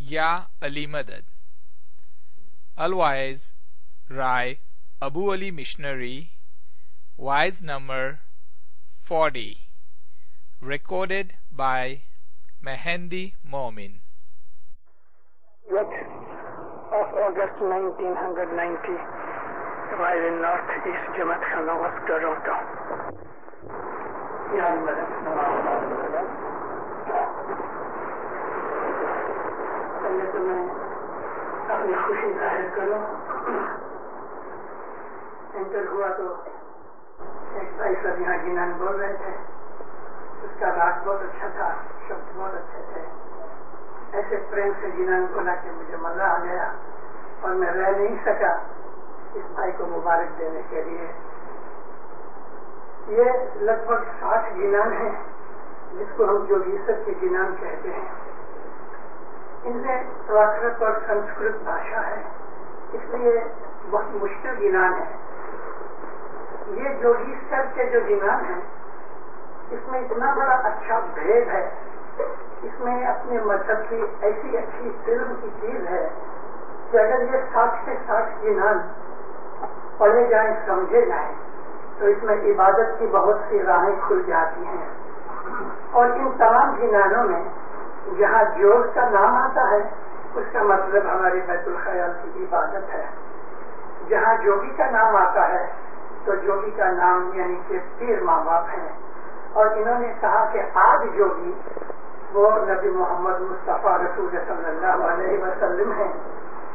یا علی مدد. Otherwise, Rai Abu Ali Missionary, Wise number 40, recorded by Mehendi Momin. Of August 1990, while in Northeast Jamaat Khana of Toronto. پہلے تو میں اپنی خوشی ظاہر کروں. انٹر ہوا تو ایک بھائی صاحب یہاں گینان بول رہے تھے. اس کا راگ بہت اچھا تھا, شبد بہت اچھے تھے. ایسے پریم سے گینان بولا کہ مجھے مزہ آ گیا اور میں رہ نہیں سکا اس بھائی کو مبارک دینے کے لیے. یہ لگ بھگ 60 گینان ہیں جس کو ہم جوگیسر کے گینان کہتے ہیں. ان میں پراکرت اور سنسکرت بھاشا ہے, اس لیے بہت مشکل گینان ہے. یہ جوگیسر کے جو گینان ہیں اس میں اتنا بڑا اچھا بھید ہے, اس میں اپنے مذہب کی ایسی اچھی فلم کی چیز ہے کہ اگر یہ 60 سے 60 گینان پڑھے جائیں, سمجھے جائیں, تو اس میں عبادت کی بہت سی راہیں کھل جاتی ہیں. اور ان تمام گینانوں میں جہاں جوگ کا نام آتا ہے اس کا مطلب ہماری بیت الخیال کی عبادت ہے. جہاں جوگی کا نام آتا ہے تو جوگی کا نام یعنی کہ پیر ماں باپ ہیں. اور انہوں نے کہا کہ آد جوگی وہ نبی محمد مصطفیٰ رسول صلی اللہ علیہ وسلم ہیں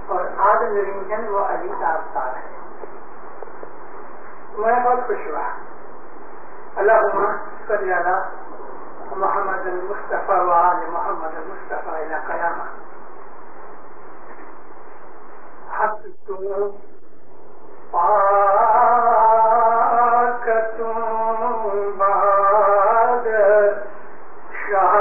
اور آد نرنجن وہ علی کا اوتار ہے. میں بہت خوش ہوا. اللہم صلی علی محمد المصطفیٰ وآل محمد المصطفیٰ الی قیامہ. حق تو پاکتوں بعد شاہ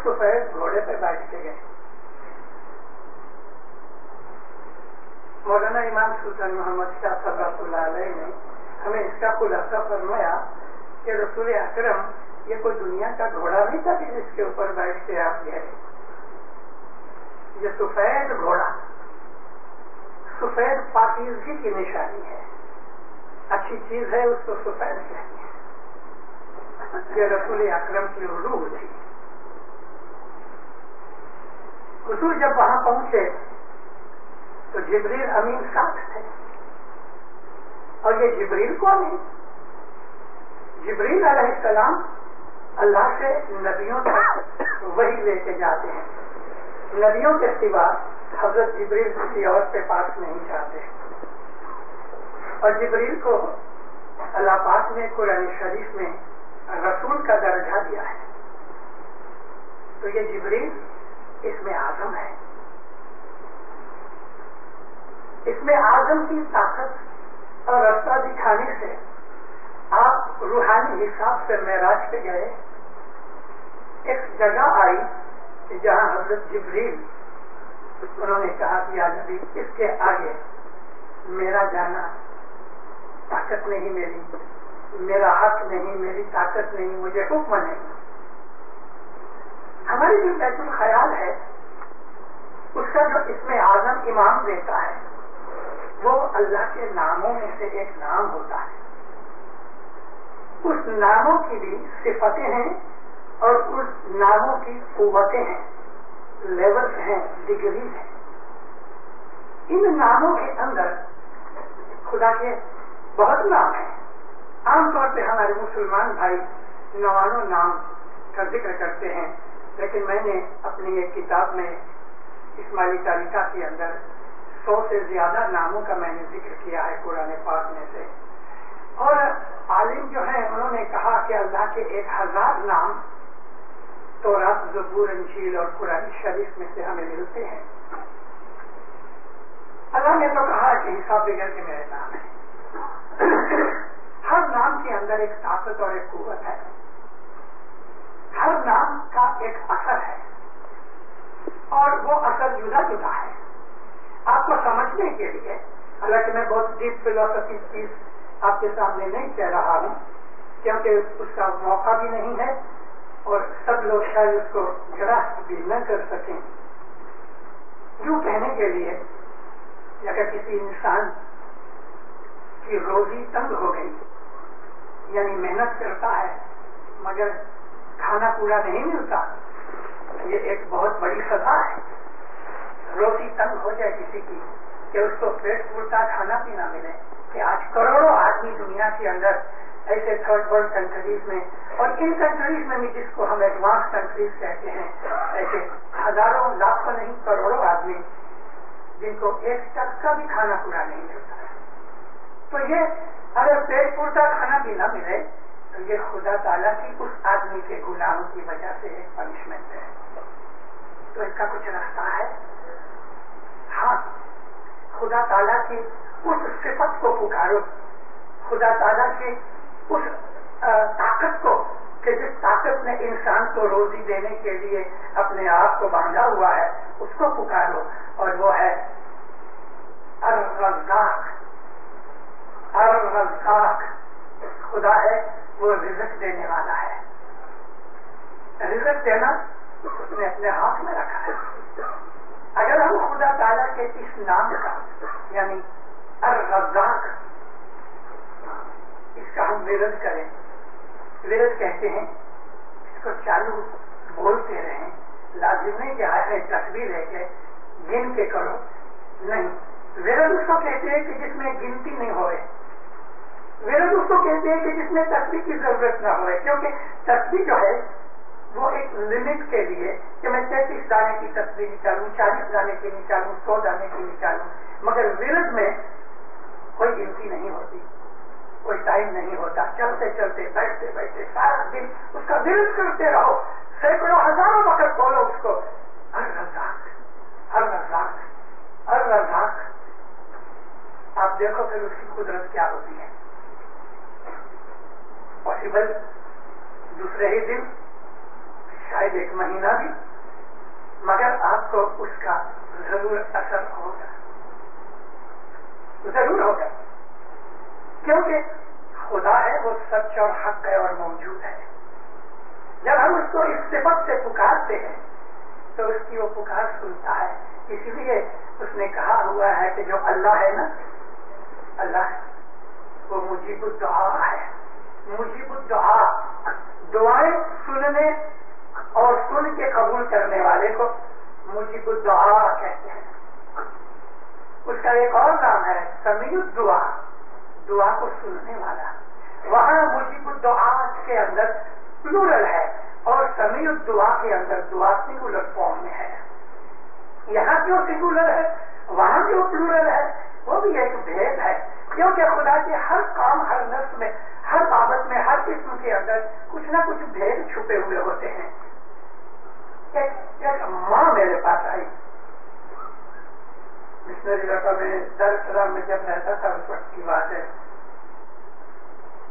سفید گھوڑے پہ بیٹھ کے گئے. مولانا امام سلطان محمد شاہ صاحب اللہ علیہ نے ہمیں اس کا خلاصہ فرمایا کہ رسول اکرم یہ کوئی دنیا کا گھوڑا نہیں تھا کہ جس کے اوپر بیٹھ کے آپ گئے. یہ سفید گھوڑا سفید پاکیزگی کی نشانی ہے. اچھی چیز ہے اس کو سفید کہتے ہیں. یہ رسول اکرم کی روح تھی. حضور جب وہاں پہنچے تو جبریل امین ساتھ تھے. اور یہ جبریل کون ہے؟ جبریل علیہ السلام اللہ سے نبیوں تک وہی لے کے جاتے ہیں. نبیوں کے سوا حضرت جبریل کسی اور کے پاس نہیں جاتے. اور جبریل کو اللہ پاک نے قرآن شریف میں رسول کا درجہ دیا ہے. تو یہ جبریل اس میں اعظم ہے. اس میں اعظم کی طاقت اور راستہ دکھانے سے آپ روحانی حساب سے معراج پہ گئے. ایک جگہ آئی کہ جہاں حضرت جبریل انہوں نے کہا کہ یا نبی اس کے آگے میرا جانا طاقت نہیں, میرا حق نہیں, میری طاقت نہیں, مجھے حکم نہیں. ہماری جو بیت الخیال ہے اس کا جو اس میں اعظم امام دیتا ہے وہ اللہ کے ناموں میں سے ایک نام ہوتا ہے. اس ناموں کی بھی صفتیں ہیں اور اس ناموں کی قوتیں ہیں, لیولز ہیں, ڈگریز ہیں. ان ناموں کے اندر خدا کے بہت نام ہیں. عام طور پہ ہمارے مسلمان بھائی 99 نام کا ذکر کرتے ہیں، لیکن میں نے اپنی ایک کتاب میں اسماعیلی تاریخہ کے اندر 100 سے زیادہ ناموں کا میں نے ذکر کیا ہے قرآن پاک میں سے. اور عالم جو ہیں انہوں نے کہا کہ اللہ کے 1000 نام تورات، زبور، انجیل اور قرآن شریف میں سے ہمیں ملتے ہیں. اللہ نے تو کہا کہ حساب بغیر کے میرے نام ہے. ہر نام کے اندر ایک طاقت اور ایک قوت ہے. ہر نام کا ایک اثر ہے اور وہ اثر جدا جدا ہے. آپ کو سمجھنے کے لیے، حالانکہ میں بہت ڈیپ فلسفی چیز آپ کے سامنے نہیں کہہ رہا ہوں کیونکہ اس کا موقع بھی نہیں ہے اور سب لوگ شاید اس کو گراسپ بھی نہ کر سکیں. یوں کہنے کے لیے اگر کسی انسان کی روزی تنگ ہو گئی، یعنی محنت کرتا ہے مگر کھانا پورا نہیں ملتا، یہ ایک بہت بڑی سزا ہے. روزی تنگ ہو جائے کسی کی کہ اس کو پیٹ پورتا کھانا پینا ملے، کہ آج کروڑوں آدمی دنیا کے اندر ایسے تھرڈ ورلڈ کنٹریز میں اور ان کنٹریز میں بھی جس کو ہم ایڈوانس کنٹریز کہتے ہیں، ایسے ہزاروں لاکھوں نہیں کروڑوں آدمی جن کو ایک ٹک کا بھی کھانا پورا نہیں ملتا ہے. تو یہ اگر پیٹ پورتا کھانا بھی نہ ملے تو یہ خدا تعالیٰ کی اس آدمی کے گناہوں کی وجہ سے ایک پنشمنٹ ہے. تو اس کا کچھ راستہ ہے. ہاں، خدا تعالیٰ کی اس صفت کو پکارو، خدا تعالیٰ کی اس طاقت کو کہ جس طاقت نے انسان کو روزی دینے کے لیے اپنے آپ کو باندھا ہوا ہے، اس کو پکارو، اور وہ ہے الرزاق. الرزاق خدا ہے، وہ رزق دینے والا ہے. رزق دینا اس نے اپنے ہاتھ میں رکھا ہے. اگر ہم خدا تعالیٰ کے اس نام کا یعنی الرزاق اس کا ہم ورد کریں، ورد کہتے ہیں، اس کو چالو بولتے رہیں، لازم نہیں کہ ہے تصویر ہے کہ گن کے کرو، نہیں. ورد اس کو کہتے ہیں کہ جس میں گنتی نہیں ہوئے. ورد اس کو کہتے ہیں کہ جس میں تصویر کی ضرورت نہ ہوئے، کیونکہ تصویر جو ہے وہ ایک لمٹ کے لیے کہ میں 33 دانے کی تصویر نکالوں، 40 دانے کی نکالوں، 100 دانے کی نکالوں، مگر ورد میں کوئی گنتی نہیں ہوتی، کوئی ٹائم نہیں ہوتا. چلتے چلتے بیٹھتے بیٹھتے سارا دن اس کا ورد کرتے رہو، سینکڑوں ہزاروں وقت بولو اس کو الرزاق الرزاق الرزاق. آپ دیکھو پھر اس کی قدرت کیا ہوتی ہے. پاسبل دوسرے ہی دن، شاید 1 مہینہ بھی، مگر آپ کو اس کا ضرور اثر ہوگا، ضرور ہوگا، کیونکہ خدا ہے، وہ سچ اور حق ہے اور موجود ہے. جب ہم اس کو اس صفت سے پکارتے ہیں تو اس کی وہ پکار سنتا ہے. اسی لیے اس نے کہا ہوا ہے کہ جو اللہ ہے نا، اللہ وہ مجیب الدعا ہے. مجیب الدعا، دعائیں سننے اور سن کے قبول کرنے والے کو مجیب الدعا کہتے ہیں. اس کا ایک اور نام ہے سمیع الدعا، دعا کو سننے والا. وہاں مجیب الدعا کے اندر پلورل ہے اور سمیع الدعا کے اندر دعا سنگولر فارم میں ہے. یہاں کیوں سنگولر ہے، وہاں کیوں پلورل ہے، وہ بھی ایک بھید ہے، کیونکہ خدا کے ہر کام، ہر نفس میں، ہر بابت میں، ہر قسم کے اندر کچھ نہ کچھ بھید چھپے ہوئے ہوتے ہیں. ایک ماں میرے پاس آئی، مشنری لڑکا میں در السلام میں جب رہتا تھا اس وقت کی بات ہے.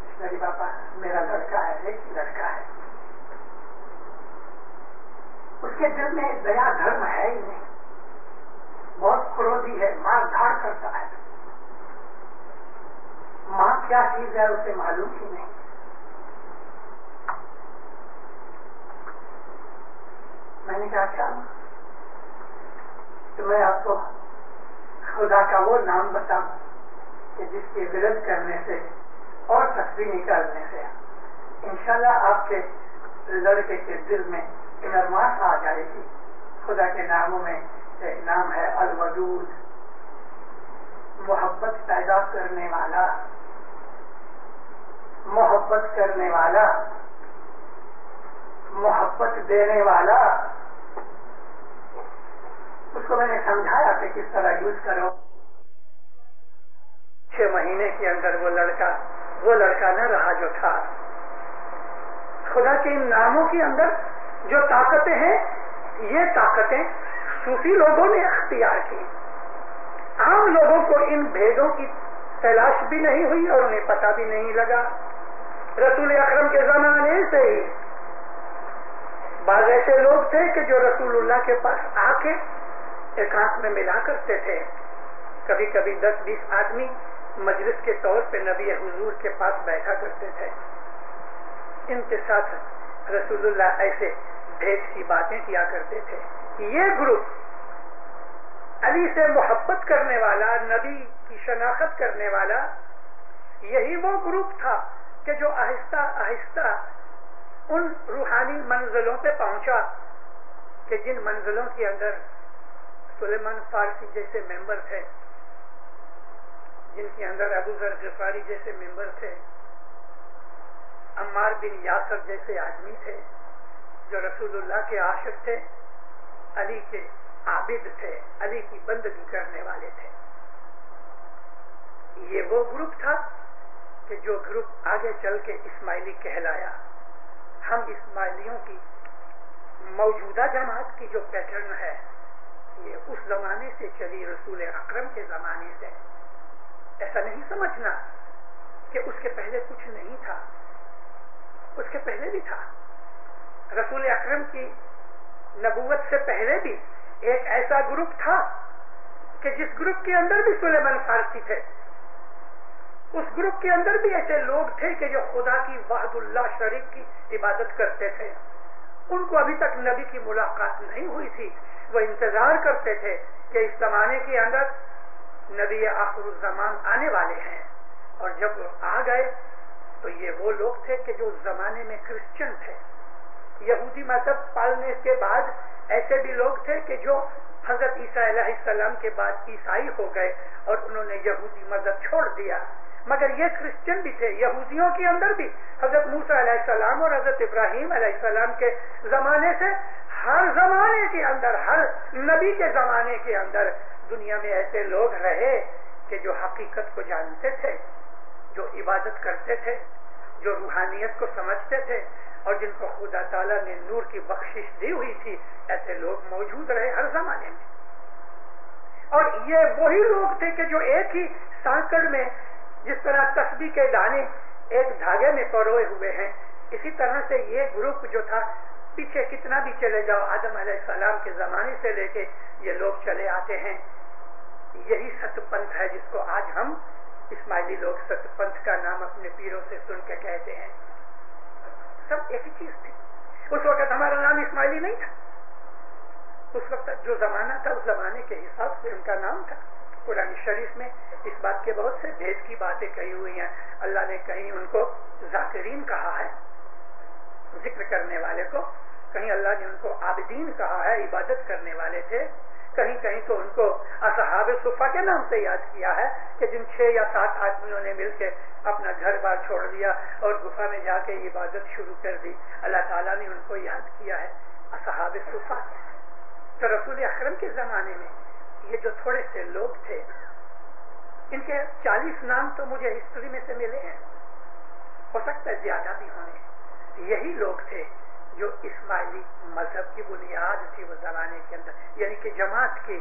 مشنری پاپا میرا لڑکا ہے، ایک ہی لڑکا ہے، اس کے دل میں دیا دھرم ہے ہی نہیں، بہت کرودھی ہے، مار دھاڑ کرتا ہے. ماں کیا چیز ہے اسے معلوم ہی نہیں. میں نے کہا کیا تو میں آپ کو خدا کا وہ نام بتاؤں کہ جس کے ورد کرنے سے اور تصویر نکالنے سے انشاءاللہ آپ کے لڑکے کے دل میں انرماس آ جائے گی. خدا کے ناموں میں ایک نام ہے الودود، محبت پیدا کرنے والا، محبت کرنے والا، محبت دینے والا، اس کو میں نے سمجھایا کہ کس طرح یوز کرو۔ 6 مہینے کے اندر وہ لڑکا نہ رہا جو تھا۔ خدا کے ان ناموں کے اندر جو طاقتیں ہیں، یہ طاقتیں صوفی لوگوں نے اختیار کی۔ عام لوگوں کو ان بھیدوں کی تلاش بھی نہیں ہوئی اور انہیں پتہ بھی نہیں لگا۔ رسول اکرم کے زمانے سے ہی بعض ایسے لوگ تھے کہ جو رسول اللہ کے پاس آ کے ایکانت میں ملا کرتے تھے۔ کبھی کبھی 10-20 آدمی مجلس کے طور پہ نبی حضور کے پاس بیٹھا کرتے تھے۔ ان کے ساتھ رسول اللہ ایسے بھید کی باتیں کیا کرتے تھے۔ یہ گروپ علی سے محبت کرنے والا، نبی کی شناخت کرنے والا، یہی وہ گروپ تھا کہ جو آہستہ آہستہ ان روحانی منزلوں پہ پہنچا کہ جن منزلوں کے اندر سلیمان فارسی جیسے ممبر تھے، جن کے اندر ابو ذر غفاری جیسے ممبر تھے، عمار بن یاسر جیسے آدمی تھے جو رسول اللہ کے عاشق تھے، علی کے عابد تھے، علی کی بندگی کرنے والے تھے۔ یہ وہ گروپ تھا کہ جو گروپ آگے چل کے اسماعیلی کہلایا۔ ہم اسماعیلیوں کی موجودہ جماعت کی جو پیٹرن ہے، یہ اس زمانے سے چلی، رسول اکرم کے زمانے سے۔ ایسا نہیں سمجھنا کہ اس کے پہلے کچھ نہیں تھا، اس کے پہلے بھی تھا۔ رسول اکرم کی نبوت سے پہلے بھی ایک ایسا گروپ تھا کہ جس گروپ کے اندر بھی سلیمان فارسی تھے، اس گروپ کے اندر بھی ایسے لوگ تھے کہ جو خدا کی وحد اللہ شریک کی عبادت کرتے تھے۔ ان کو ابھی تک نبی کی ملاقات نہیں ہوئی تھی، وہ انتظار کرتے تھے کہ اس زمانے کے اندر نبی آخر الزمان آنے والے ہیں، اور جب وہ آ گئے تو یہ وہ لوگ تھے کہ جو اس زمانے میں کرسچن تھے۔ یہودی مذہب پالنے کے بعد ایسے بھی لوگ تھے کہ جو حضرت عیسیٰ علیہ السلام کے بعد عیسائی ہو گئے اور انہوں نے یہودی مذہب چھوڑ دیا، مگر یہ کرسچن بھی تھے۔ یہودیوں کے اندر بھی حضرت موسیٰ علیہ السلام اور حضرت ابراہیم علیہ السلام کے زمانے سے ہر زمانے کے اندر، ہر نبی کے زمانے کے اندر دنیا میں ایسے لوگ رہے کہ جو حقیقت کو جانتے تھے، جو عبادت کرتے تھے، جو روحانیت کو سمجھتے تھے، اور جن کو خدا تعالیٰ نے نور کی بخشش دی ہوئی تھی۔ ایسے لوگ موجود رہے ہر زمانے میں، اور یہ وہی لوگ تھے کہ جو ایک ہی سانکڑ میں، جس طرح تسبیح کے دانے ایک دھاگے میں پروئے ہوئے ہیں، اسی طرح سے یہ گروپ جو تھا، پیچھے کتنا بھی چلے جاؤ، آدم علیہ السلام کے زمانے سے لے کے یہ لوگ چلے آتے ہیں۔ یہی ست پنتھ ہے جس کو آج ہم اسماعیلی لوگ ست پنتھ کا نام اپنے پیروں سے سن کے کہتے ہیں۔ سب ایک ہی چیز تھی۔ اس وقت ہمارا نام اسماعیلی نہیں تھا، اس وقت جو زمانہ تھا اس زمانے کے حساب سے ان کا نام تھا۔ قرآن شریف میں اس بات کے بہت سے بھید کی باتیں کہی ہوئی ہیں۔ اللہ نے کہیں ان کو ذاکرین کہا ہے، ذکر کرنے والے کو، کہیں اللہ نے ان کو عابدین کہا ہے، عبادت کرنے والے تھے، کہیں کہیں تو ان کو اصحاب صفا کے نام سے یاد کیا ہے کہ جن 6 یا 7 آدمیوں نے مل کے اپنا گھر بار چھوڑ دیا اور گفا میں جا کے عبادت شروع کر دی، اللہ تعالیٰ نے ان کو یاد کیا ہے اصحاب صفا۔ تو رسول اکرم کے زمانے میں یہ جو تھوڑے سے لوگ تھے، ان کے 40 نام تو مجھے ہسٹری میں سے ملے ہیں، ہو سکتا ہے زیادہ بھی ہونے۔ یہی لوگ تھے جو اسماعیلی مذہب کی بنیاد تھی وہ زمانے کے اندر، یعنی کہ جماعت کی۔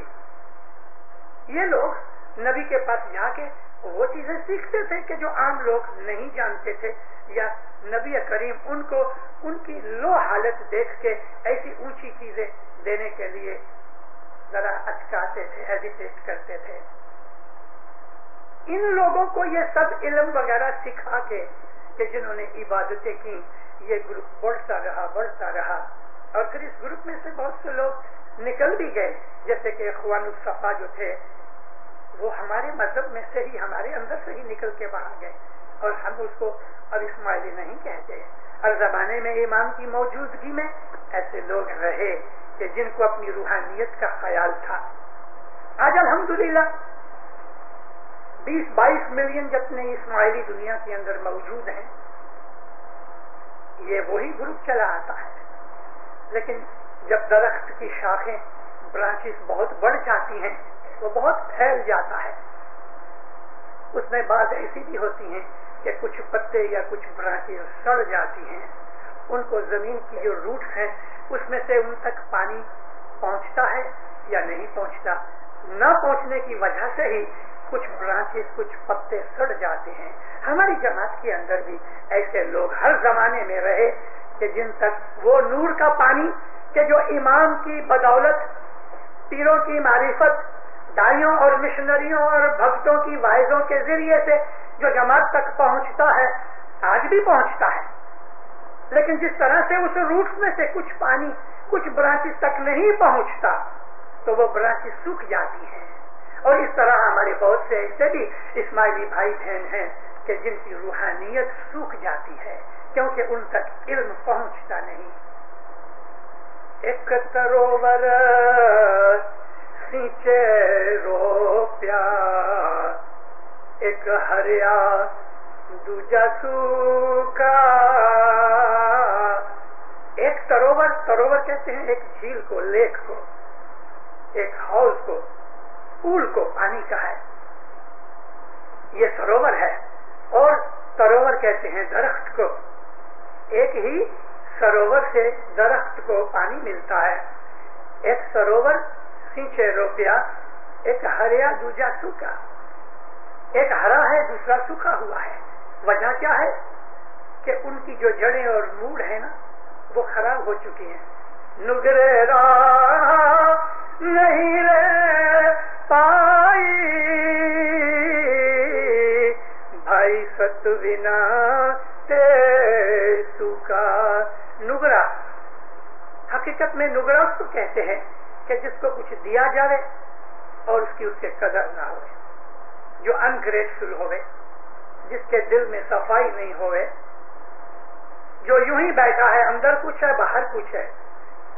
یہ لوگ نبی کے پاس جا کے وہ چیزیں سیکھتے تھے کہ جو عام لوگ نہیں جانتے تھے، یا نبی کریم ان کو ان کی لو حالت دیکھ کے ایسی اونچی چیزیں دینے کے لیے ذرا اچکاتے تھے، ہیزیٹیٹ کرتے تھے۔ ان لوگوں کو یہ سب علم وغیرہ سکھا کے کہ جنہوں نے عبادتیں کی، یہ گروپ بڑھتا رہا، اور پھر اس گروپ میں سے بہت سے لوگ نکل بھی گئے، جیسے کہ اخوان الصفا جو تھے، وہ ہمارے مذہب میں سے ہی، ہمارے اندر سے ہی نکل کے باہر گئے، اور ہم اس کو اب اسماعیلی نہیں کہتے۔ ہر زمانے میں امام کی موجودگی میں ایسے لوگ رہے کہ جن کو اپنی روحانیت کا خیال تھا۔ آج الحمدللہ 20-22 ملین جتنے اسماعیلی دنیا کے اندر موجود ہیں، یہ وہی گروپ چلا آتا ہے. لیکن جب درخت کی شاخیں برانچز بہت بڑھ جاتی ہیں، وہ بہت پھیل جاتا ہے. اس میں بات ایسی بھی ہوتی ہیں کہ کچھ پتے یا کچھ برانچز سڑ جاتی ہیں. ان کو زمین کی جو روٹس ہیں اس میں سے ان تک پانی پہنچتا ہے یا نہیں پہنچتا. نہ پہنچنے کی وجہ سے ہی کچھ برانچز کچھ پتے سڑ جاتے ہیں. ہماری جماعت کے اندر بھی ایسے لوگ ہر زمانے میں رہے کہ جن تک وہ نور کا پانی کہ جو امام کی بدولت، پیروں کی معرفت، دائیوں اور مشنریوں اور بھکتوں کی واعظوں کے ذریعے سے جو جماعت تک پہنچتا ہے، آج بھی پہنچتا ہے. لیکن جس طرح سے اس روٹس میں سے کچھ پانی کچھ برانچز تک نہیں پہنچتا تو وہ برانچز سوکھ جاتی ہیں. اور اس طرح ہمارے بہت سے ایسے بھی اسماعیلی بھائی بہن ہیں کہ جن کی روحانیت سوکھ جاتی ہے کیونکہ ان تک علم پہنچتا نہیں. ایک تروور سینچے رو پیار، ایک ہریا دوجا سوکھا. ایک تروور کہتے ہیں ایک جھیل کو، لیک کو، ایک ہاؤس کو، پول کو پانی کا ہے، یہ سروور ہے. اور سروور کہتے ہیں درخت کو. ایک ہی سروور سے درخت کو پانی ملتا ہے. ایک سروور سینچے روپیا، ایک ہریا دوجا سوکھا. ایک ہرا ہے دوسرا سوکھا ہوا ہے. وجہ کیا ہے کہ ان کی جو جڑیں اور موڑ ہے نا وہ خراب ہو چکی ہیں. نگرے راہ نہیں رہ پائی، بھائی ستوینا تے سوکھا. نگرا حقیقت میں نگرا اس کو کہتے ہیں کہ جس کو کچھ دیا جائے اور اس کی اس سے قدر نہ ہوئے، جو انگریٹفل ہوئے، جس کے دل میں صفائی نہیں ہوئے، جو یوں ہی بیٹھا ہے، اندر کچھ ہے باہر کچھ ہے،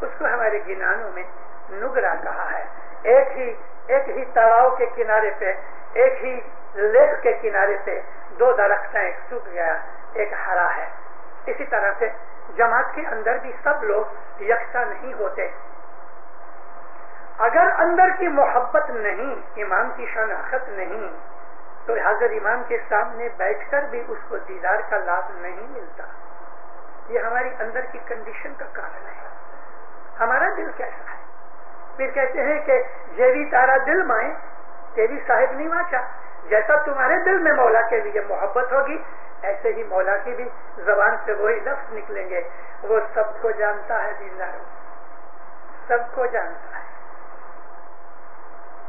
اس کو ہمارے گنانوں میں نگرا کہا ہے. ایک ہی تالاب کے کنارے پہ، ایک ہی لیک کے کنارے پہ دو درخت ہیں، ایک سوکھ گیا ایک ہرا ہے. اسی طرح سے جماعت کے اندر بھی سب لوگ یکساں نہیں ہوتے. اگر اندر کی محبت نہیں، امام کی شناخت نہیں، تو حاضر امام کے سامنے بیٹھ کر بھی اس کو دیدار کا لابھ نہیں ملتا. یہ ہماری اندر کی کنڈیشن کا کارن ہے. ہمارا دل کیسا ہے؟ پھر کہتے ہیں کہ جیوی تارا دل مائیں تیری صاحب نہیں واچا. جیسا تمہارے دل میں مولا کے لیے محبت ہوگی ایسے ہی مولا کی بھی زبان سے وہی لفظ نکلیں گے. وہ سب کو جانتا ہے دیندار، سب کو جانتا ہے.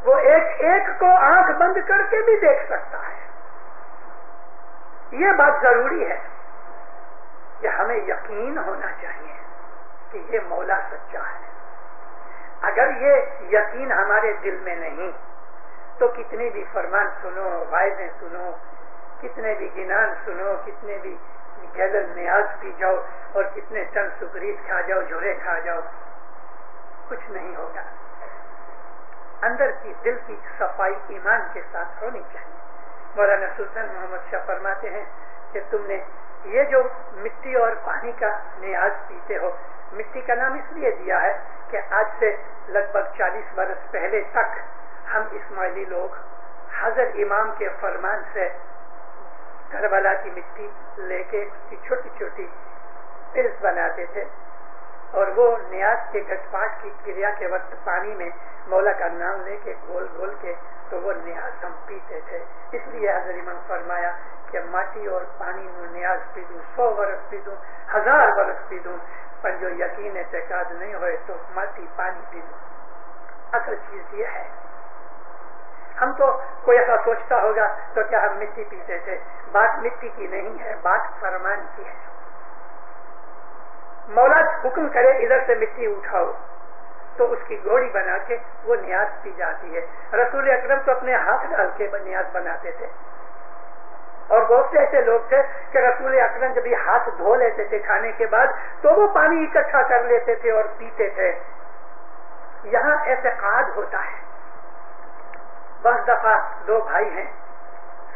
وہ ایک ایک کو آنکھ بند کر کے بھی دیکھ سکتا ہے. یہ بات ضروری ہے کہ ہمیں یقین ہونا چاہیے کہ یہ مولا سچا ہے. اگر یہ یقین ہمارے دل میں نہیں تو کتنے بھی فرمان سنو، وعظیں سنو، کتنے بھی گنان سنو، کتنے بھی گیلن نیاز پی جاؤ اور کتنے ٹن سکریت کھا جاؤ، جھورے کھا جاؤ، کچھ نہیں ہوگا. اندر کی دل کی صفائی ایمان کے ساتھ ہونی چاہیے. مولانا سلطان محمد شاہ فرماتے ہیں کہ تم نے یہ جو مٹی اور پانی کا نیاز پیتے ہو، مٹی کا نام اس لیے دیا ہے کہ آج سے لگ بھگ 40 برس پہلے تک ہم اسماعیلی لوگ حضرت امام کے فرمان سے کربلا کی مٹی لے کے اس کی چھوٹی چھوٹی پلس بناتے تھے اور وہ نیاز کے گٹ پاٹ کی کریا کے وقت پانی میں مولا کا نام لے کے گول گول کے تو وہ نیاز ہم پیتے تھے. اس لیے حضرت امام فرمایا کہ ماٹی اور پانی میں نیاز پی دوں، 100 برس پی دوں، 1000 برس پی دوں، پر جو یقین اعتقاد نہیں ہوئے تو ماٹی پانی پی دوں. اصل چیز یہ ہے. ہم تو کوئی ایسا سوچتا ہوگا تو کیا ہم مٹی پیتے تھے. بات مٹی کی نہیں ہے، بات فرمان کی ہے. مولا حکم کرے ادھر سے مٹی اٹھاؤ تو اس کی گوڑی بنا کے وہ نیاز پی جاتی ہے. رسول اکرم تو اپنے ہاتھ ڈال کے نیاز بناتے تھے اور بہت سے ایسے لوگ تھے کہ رسول اکرم جب یہ ہاتھ دھو لیتے تھے کھانے کے بعد تو وہ پانی اکٹھا کر لیتے تھے اور پیتے تھے. یہاں اعتقاد ہوتا ہے. 10 دفعہ 2 بھائی ہیں،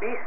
20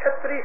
36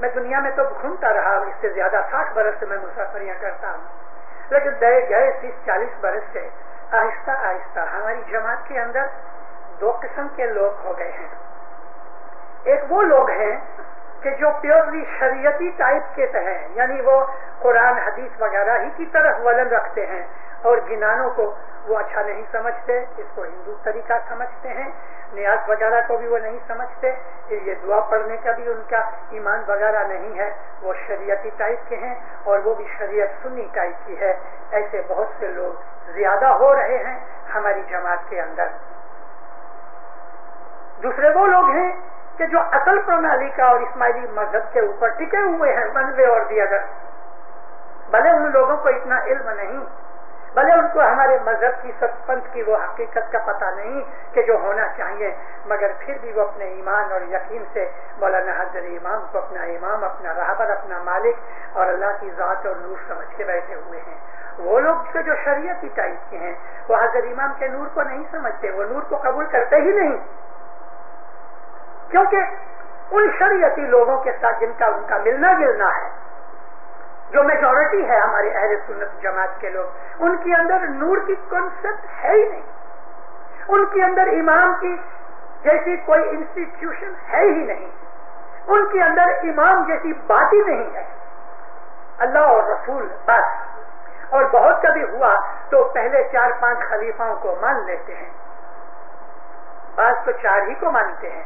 میں دنیا میں تو گھومتا رہا، اس سے زیادہ 60 برس سے میں مسافریاں کرتا ہوں، لیکن گئے 30-40 برس سے آہستہ آہستہ ہماری جماعت کے اندر 2 قسم کے لوگ ہو گئے ہیں۔ ایک وہ لوگ ہیں کہ جو پیورلی شریعتی ٹائپ کے ہیں، یعنی وہ قرآن حدیث وغیرہ ہی کی طرف ولن رکھتے ہیں، اور گنانوں کو وہ اچھا نہیں سمجھتے، اس کو ہندو طریقہ سمجھتے ہیں، نیاز وغیرہ کو بھی وہ نہیں سمجھتے، یہ دعا پڑھنے کا بھی ان کا ایمان وغیرہ نہیں ہے، وہ شریعتی ٹائپ کے ہیں، اور وہ بھی شریعت سنی ٹائپ کی ہے۔ ایسے بہت سے لوگ زیادہ ہو رہے ہیں ہماری جماعت کے اندر۔ دوسرے وہ لوگ ہیں کہ جو اصل پرنالی کا اور اسماعیلی مذہب کے اوپر ٹکے ہوئے ہیں، ون وے اور دی ادر۔ بھلے ان لوگوں کو اتنا علم نہیں، بھلے ان کو ہمارے مذہب کی سچپنت کی وہ حقیقت کا پتہ نہیں کہ جو ہونا چاہیے، مگر پھر بھی وہ اپنے ایمان اور یقین سے مولانا حضرت امام کو اپنا امام، اپنا رہبر، اپنا مالک اور اللہ کی ذات اور نور سمجھ کے بیٹھے ہوئے ہیں۔ وہ لوگ جو شریعتی ٹائپ کے ہیں وہ حضرت امام کے نور کو نہیں سمجھتے، وہ نور کو قبول کرتے ہی نہیں، کیونکہ ان شریعتی لوگوں کے ساتھ جن کا ان کا ملنا جلنا ہے، جو میجورٹی ہے ہمارے اہل سنت جماعت کے لوگ، ان کے اندر نور کی کانسیپٹ ہے ہی نہیں، ان کے اندر امام کی جیسی کوئی انسٹیٹیوشن ہے ہی نہیں، ان کے اندر امام جیسی بات ہی نہیں ہے، اللہ اور رسول بس۔ اور بہت کبھی ہوا تو پہلے 4-5 خلیفاؤں کو مان لیتے ہیں، بعض تو 4 ہی کو مانتے ہیں،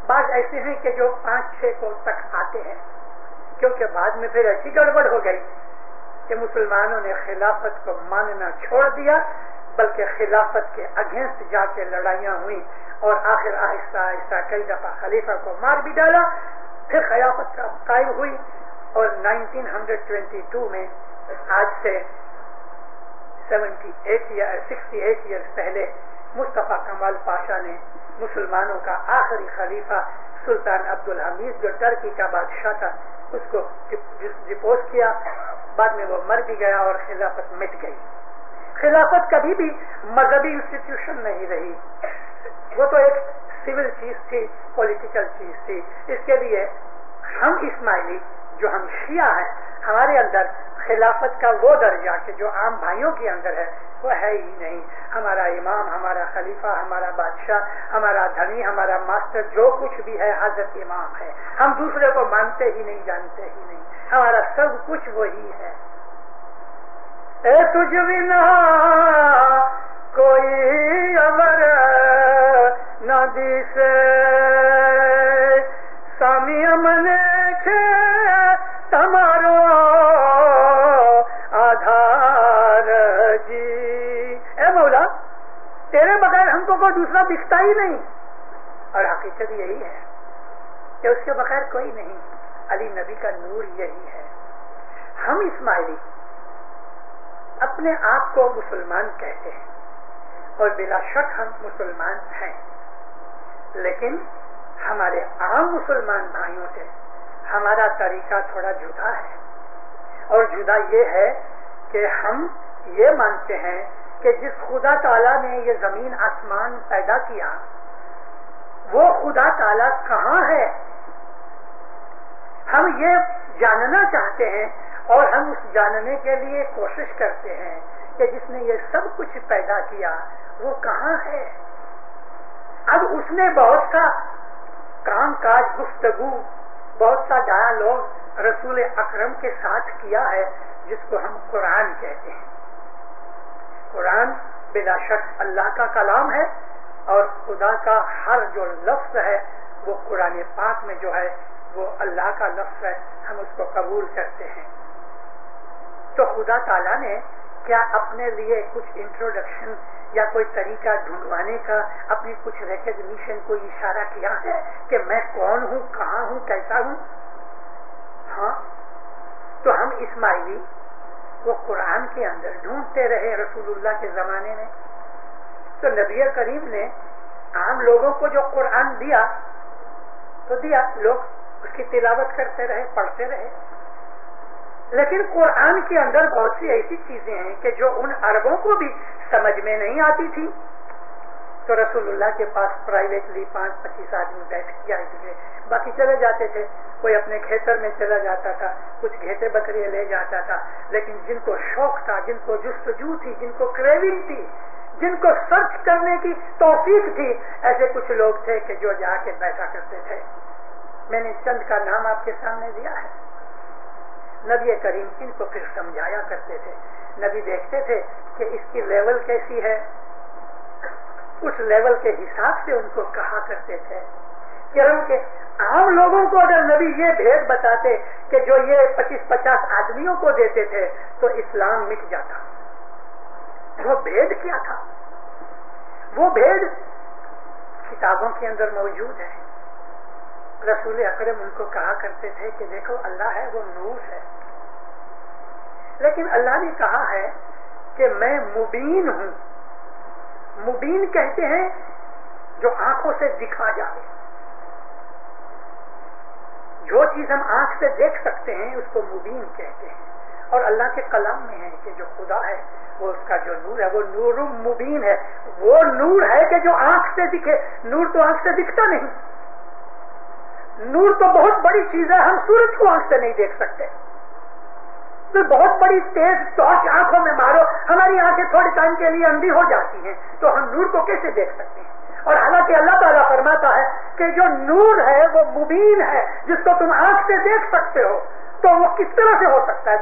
بعض ایسے ہیں کہ جو 5-6 کو تک آتے ہیں، کیونکہ بعد میں پھر ایسی گڑبڑ ہو گئی کہ مسلمانوں نے خلافت کو ماننا چھوڑ دیا، بلکہ خلافت کے اگینسٹ جا کے لڑائیاں ہوئیں، اور آخر آہستہ آہستہ کئی دفعہ خلیفہ کو مار بھی ڈالا، پھر خلافت قائم ہوئی۔ اور 1922 میں آج سے 68 ایئرز پہلے مصطفیٰ کمال پاشا نے مسلمانوں کا آخری خلیفہ سلطان عبدالحمید جو ٹرکی کا بادشاہ تھا اس کو ڈپوز کیا، بعد میں وہ مر بھی گیا اور خلافت مٹ گئی۔ خلافت کبھی بھی مذہبی انسٹیٹیوشن نہیں رہی، وہ تو ایک سول چیز تھی، پولیٹیکل چیز تھی۔ اس کے لیے ہم اسماعیلی جو ہم شیعہ ہیں، ہمارے اندر خلافت کا وہ درجہ کہ جو عام بھائیوں کے اندر ہے وہ ہے ہی نہیں۔ ہمارا امام، ہمارا خلیفہ، ہمارا بادشاہ، ہمارا دھنی، ہمارا ماسٹر جو کچھ بھی ہے حضرت امام ہے، ہم دوسرے کو مانتے ہی نہیں، جانتے ہی نہیں، ہمارا سب کچھ وہی ہے۔ اے تجھ بنا کوئی امر نہ دیسے سامی امن چھے تمہارو آدھار جی۔ اے مولا تیرے بغیر ہم کو کوئی دوسرا دکھتا ہی نہیں، اور حقیقت یہی ہے کہ اس کے بغیر کوئی نہیں، علی نبی کا نور یہی ہے۔ ہم اسماعیلی اپنے آپ کو مسلمان کہتے ہیں اور بلا شک ہم مسلمان ہیں، لیکن ہمارے عام مسلمان بھائیوں سے ہمارا طریقہ تھوڑا جدا ہے، اور جدا یہ ہے کہ ہم یہ مانتے ہیں کہ جس خدا تعالیٰ نے یہ زمین آسمان پیدا کیا وہ خدا تعالیٰ کہاں ہے، ہم یہ جاننا چاہتے ہیں، اور ہم اس جاننے کے لیے کوشش کرتے ہیں کہ جس نے یہ سب کچھ پیدا کیا وہ کہاں ہے۔ اب اس نے بہت سا کام کاج، گفتگو، بہت سا ڈائیالوگ رسول اکرم کے ساتھ کیا ہے، جس کو ہم قرآن کہتے ہیں۔ قرآن بلا شک اللہ کا کلام ہے، اور خدا کا ہر جو لفظ ہے وہ قرآن پاک میں جو ہے وہ اللہ کا لفظ ہے، ہم اس کو قبول کرتے ہیں۔ تو خدا تعالیٰ نے کیا اپنے لیے کچھ انٹروڈکشن یا کوئی طریقہ ڈھونڈوانے کا، اپنی کچھ ریکگنیشن کو اشارہ کیا ہے کہ میں کون ہوں، کہاں ہوں، کیسا ہوں؟ ہاں، تو ہم اسماعیلی وہ قرآن کے اندر ڈھونڈتے رہے رسول اللہ کے زمانے میں، تو نبی کریم نے عام لوگوں کو جو قرآن دیا تو دیا، لوگ اس کی تلاوت کرتے رہے، پڑھتے رہے، لیکن قرآن کے اندر بہت سی ایسی چیزیں ہیں کہ جو ان عربوں کو بھی سمجھ میں نہیں آتی تھی، تو رسولullah کے پاس پرائیویٹلی 5-25 آدمی بیٹھ کے آئے تھے، باقی چلے جاتے تھے، کوئی اپنے کھیتر میں چلا جاتا تھا، کچھ گھیٹے بکریاں لے جاتا تھا، لیکن جن کو شوق تھا، جن کو جستجو تھی، جن کو کریونگ تھی، جن کو سرچ کرنے کی توفیق تھی، ایسے کچھ لوگ تھے کہ جو جا کے بیٹھا کرتے تھے. میں نے چند کا نام آپ کے سامنے دیا ہے. نبی کریم ان کو پھر سمجھایا کرتے تھے. نبی دیکھتے تھے کہ اس کی لیول کیسی ہے، اس لیول کے حساب سے ان کو کہا کرتے تھے. کہ عام لوگوں کو اگر نبی یہ بھید بتاتے کہ جو یہ 25-50 آدمیوں کو دیتے تھے تو اسلام مٹ جاتا. وہ بھید کیا تھا؟ وہ بھید کتابوں کے اندر موجود ہے. رسول اکرم ان کو کہا کرتے تھے کہ دیکھو اللہ ہے، وہ نور ہے، لیکن اللہ نے کہا ہے کہ میں مبین ہوں. مبین کہتے ہیں جو آنکھوں سے دکھا جائے. جو چیز ہم آنکھ سے دیکھ سکتے ہیں اس کو مبین کہتے ہیں. اور اللہ کے کلام میں ہے کہ جو خدا ہے وہ اس کا جو نور ہے وہ نور مبین ہے. وہ نور ہے کہ جو آنکھ سے دکھے. نور تو آنکھ سے دکھتا نہیں. نور تو بہت بڑی چیز ہے، ہم سورج کو آنکھ سے نہیں دیکھ سکتے. تو بہت بڑی تیز ٹارچ آنکھوں میں مارو، ہماری آنکھیں تھوڑے ٹائم کے لیے اندھی ہو جاتی ہیں، تو ہم نور کو کیسے دیکھ سکتے ہیں؟ اور حالانکہ اللہ تعالیٰ فرماتا ہے کہ جو نور ہے وہ مبین ہے، جس کو تم آنکھ سے دیکھ سکتے ہو. تو وہ کس طرح سے ہو سکتا ہے؟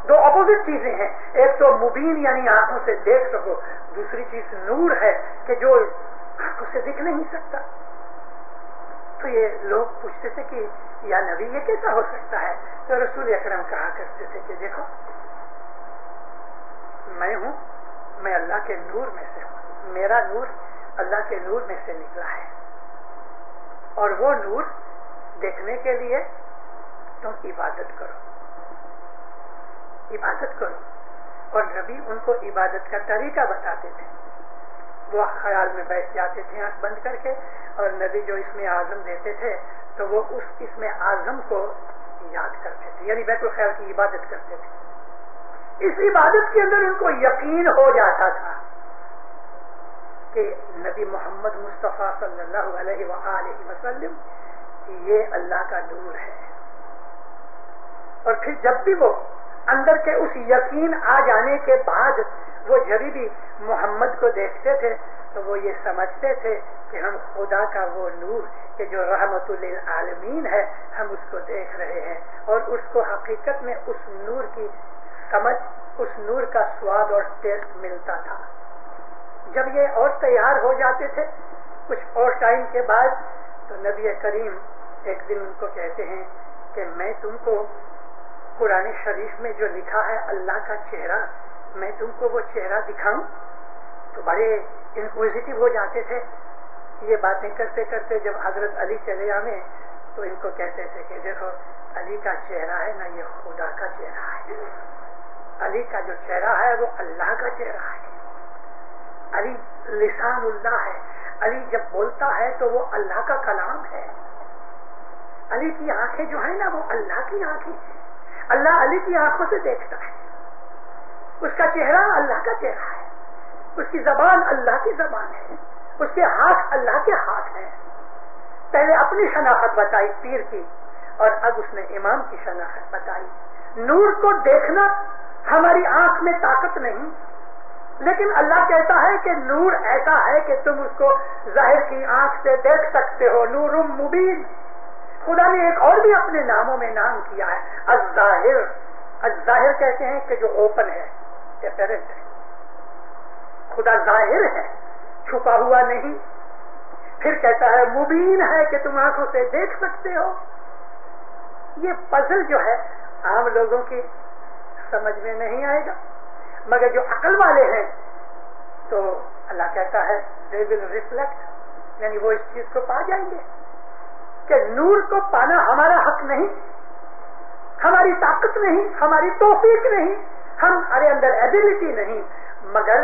دو اپوزٹ چیزیں ہیں. ایک تو مبین یعنی آنکھوں سے دیکھ سکو، دوسری چیز نور ہے کہ جو آنکھوں سے دکھ نہیں سکتا. تو یہ لوگ پوچھتے تھے کہ یا نبی یہ کیسا ہو سکتا ہے؟ تو رسول اکرم کہا کرتے تھے کہ دیکھو میں ہوں، میں اللہ کے نور میں سے ہوں. میرا نور اللہ کے نور میں سے نکلا ہے، اور وہ نور دیکھنے کے لیے تم عبادت کرو، عبادت کرو. اور نبی ان کو عبادت کا طریقہ بتاتے تھے. وہ خیال میں بیٹھ جاتے تھے آنکھ بند کر کے، اور نبی جو اسم اعظم دیتے تھے تو وہ اس اسم اعظم کو یاد کرتے تھے، یعنی بیت الخیال کی عبادت کرتے تھے. اس عبادت کے اندر ان کو یقین ہو جاتا تھا کہ نبی محمد مصطفیٰ صلی اللہ علیہ وآلہ وسلم یہ اللہ کا نور ہے. اور پھر جب بھی وہ اندر کے اس یقین آ جانے کے بعد وہ جب بھی محمد کو دیکھتے تھے تو وہ یہ سمجھتے تھے کہ ہم خدا کا وہ نور کہ جو رحمت للعالمین ہے ہم اس کو دیکھ رہے ہیں. اور اس کو حقیقت میں اس نور کی سمجھ، اس نور کا سواد اور ٹیسٹ ملتا تھا. جب یہ اور تیار ہو جاتے تھے کچھ اور ٹائم کے بعد تو نبی کریم ایک دن ان کو کہتے ہیں کہ میں تم کو قرآن شریف میں جو لکھا ہے اللہ کا چہرہ، میں تم کو وہ چہرہ دکھاؤں؟ تو بڑے انکوزیٹو ہو جاتے تھے. یہ باتیں کرتے کرتے جب حضرت علی چلے آئے تو ان کو کہتے تھے کہ دیکھو علی کا چہرہ ہے نا، یہ خدا کا چہرہ ہے. علی کا جو چہرہ ہے وہ اللہ کا چہرہ ہے. علی لسان اللہ ہے. علی جب بولتا ہے تو وہ اللہ کا کلام ہے. علی کی آنکھیں جو ہیں نا وہ اللہ کی آنکھیں ہیں. اللہ علی کی آنکھوں سے دیکھتا ہے. اس کا چہرہ اللہ کا چہرہ ہے. اس کی زبان اللہ کی زبان ہے. اس کے ہاتھ اللہ کے ہاتھ ہیں. پہلے اپنی شناخت بتائی پیر کی، اور اب اس نے امام کی شناخت بتائی. نور کو دیکھنا ہماری آنکھ میں طاقت نہیں، لیکن اللہ کہتا ہے کہ نور ایسا ہے کہ تم اس کو ظاہر کی آنکھ سے دیکھ سکتے ہو. نور مبین. خدا نے ایک اور بھی اپنے ناموں میں نام کیا ہے، الظاہر. الظاہر کہتے ہیں کہ جو اوپن ہے، اپیرنٹ ہے. خدا ظاہر ہے، چھپا ہوا نہیں. پھر کہتا ہے مبین ہے کہ تم آنکھوں سے دیکھ سکتے ہو. یہ پزل جو ہے عام لوگوں کی سمجھ میں نہیں آئے گا، مگر جو عقل والے ہیں تو اللہ کہتا ہے they will reflect، یعنی وہ اس چیز کو پا جائیں گے کہ نور کو پانا ہمارا حق نہیں، ہماری طاقت نہیں، ہماری توفیق نہیں، ہمارے اندر ایبلٹی نہیں، مگر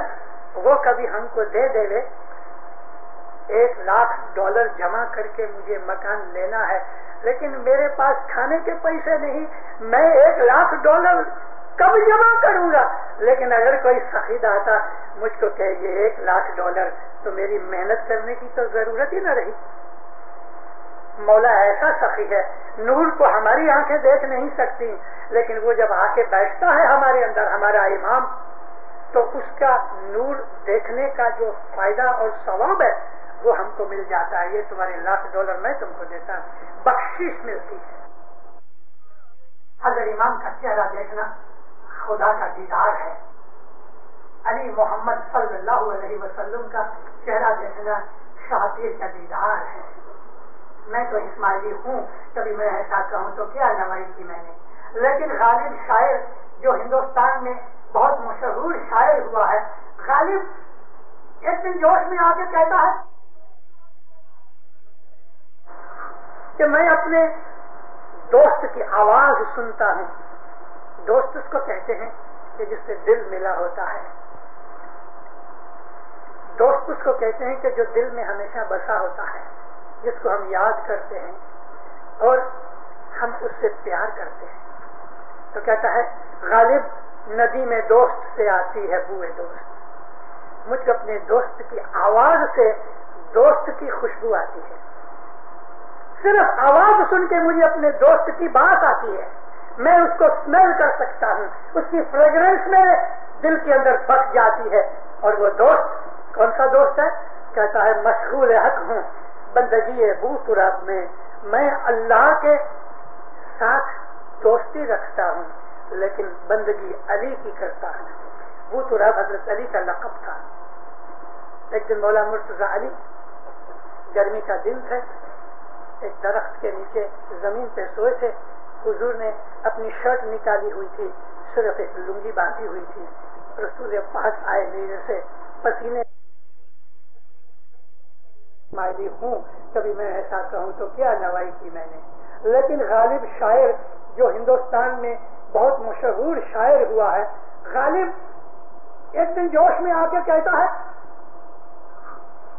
وہ کبھی ہم کو دے دے لے. $1,00,000 جمع کر کے مجھے مکان لینا ہے، لیکن میرے پاس کھانے کے پیسے نہیں، میں $1,00,000 کب جمع کروں گا؟ لیکن اگر کوئی سخی داتا مجھ کو کہ یہ $1,00,000 تو میری محنت کرنے کی تو ضرورت ہی نہ رہی۔ مولا ایسا سخی ہے، نور کو ہماری آنکھیں دیکھ نہیں سکتی، لیکن وہ جب آ کے بیٹھتا ہے ہمارے اندر، ہمارا امام، تو اس کا نور دیکھنے کا جو فائدہ اور ثواب ہے وہ ہم کو مل جاتا ہے۔ یہ تمہارے $1,00,000 میں تم کو دیتا ہوں، بخشش ملتی ہے۔ حضرت امام کا چہرہ دیکھنا خدا کا دیدار ہے، علی محمد صلی اللہ علیہ وسلم کا چہرہ دیکھنا شاطر کا دیدار ہے۔ میں تو اسماعیلی ہوں، کبھی میں ایسا کہوں تو کیا نوائی کی میں نے، لیکن غالب شاعر جو ہندوستان میں بہت مشہور شاعر ہوا ہے، غالب ایک دن جوش میں آ کے کہتا ہے کہ میں اپنے دوست کی آواز سنتا ہوں۔ دوست اس کو کہتے ہیں کہ جس سے دل ملا ہوتا ہے، دوست اس کو کہتے ہیں کہ جو دل میں ہمیشہ بسا ہوتا ہے، جس کو ہم یاد کرتے ہیں اور ہم اس سے پیار کرتے ہیں۔ تو کہتا ہے غالب ندی میں دوست سے آتی ہے بوئے دوست، مجھ کو اپنے دوست کی آواز سے دوست کی خوشبو آتی ہے، صرف آواز سن کے مجھے اپنے دوست کی بات آتی ہے، میں اس کو اسمیل کر سکتا ہوں، اس کی فریگرنس میرے دل کے اندر بس جاتی ہے۔ اور وہ دوست کون سا دوست ہے؟ کہتا ہے مشغول حق ہوں بندگی بو تراب میں اللہ کے ساتھ دوستی رکھتا ہوں، لیکن بندگی علی کی کرتا ہوں۔ بو تراب حضرت علی کا لقب تھا۔ ایک دن مولا مرتضی علی، گرمی کا دن تھا، ایک درخت کے نیچے زمین پہ سوئے تھے، حضور نے اپنی شرٹ نکالی ہوئی تھی، صرف ایک لنگی باندھی ہوئی تھی، رسول پاک آئے میرے سے پسینے مائلی ہوں، کبھی میں ایسا کہوں تو کیا نوائی کی میں نے، لیکن غالب شاعر جو ہندوستان میں بہت مشہور شاعر ہوا ہے، غالب ایک دن جوش میں آ کے کہتا ہے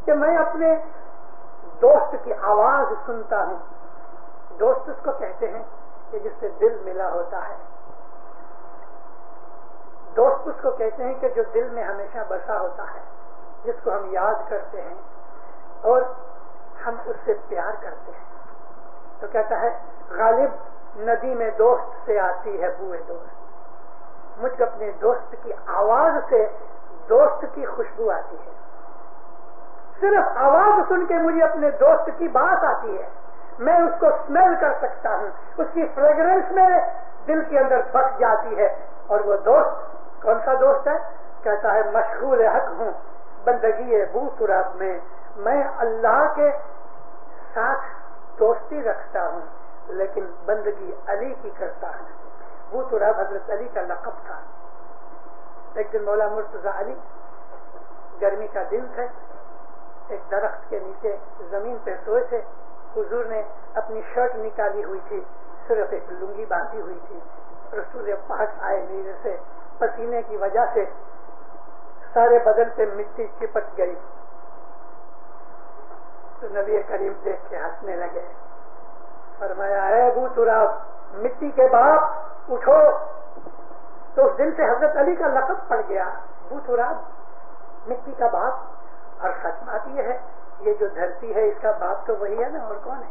کہ میں اپنے دوست کی آواز سنتا ہوں۔ دوست اس کو کہتے ہیں کہ جس سے دل ملا ہوتا ہے، دوست اس کو کہتے ہیں کہ جو دل میں ہمیشہ بسا ہوتا ہے، جس کو ہم یاد کرتے ہیں اور ہم اس سے پیار کرتے ہیں۔ تو کہتا ہے غالب ندی میں دوست سے آتی ہے بوئے دوست، مجھ کو اپنے دوست کی آواز سے دوست کی خوشبو آتی ہے، صرف آواز سن کے مجھے اپنے دوست کی بات آتی ہے، میں اس کو اسمیل کر سکتا ہوں، اس کی فریگرنس میرے دل کے اندر بس جاتی ہے۔ اور وہ دوست کون سا دوست ہے؟ کہتا ہے مشغول حق ہوں بندگی بو تراب میں اللہ کے ساتھ دوستی رکھتا ہوں، لیکن بندگی علی کی کرتا ہوں۔ بو تراب حضرت علی کا لقب تھا۔ ایک دن مولا مرتضی علی، گرمی کا دن تھا، ایک درخت کے نیچے زمین پہ سوئے تھے، حضور نے اپنی شرٹ نکالی ہوئی تھی، صرف ایک لنگی باندھی ہوئی تھی، رسول پاک آئے میرے سے پسینے کی وجہ سے سارے بدن پہ مٹی چپک گئی، تو نبی کریم دیکھ کے ہنسنے لگے، فرمایا اے ابو تراب مٹی کے باپ اٹھو۔ تو اس دن سے حضرت علی کا لقب پڑ گیا، ابو تراب مٹی کا باپ۔ اور سچ بات یہ ہے، یہ جو دھرتی ہے اس کا باپ تو وہی ہے نا، اور کون ہے؟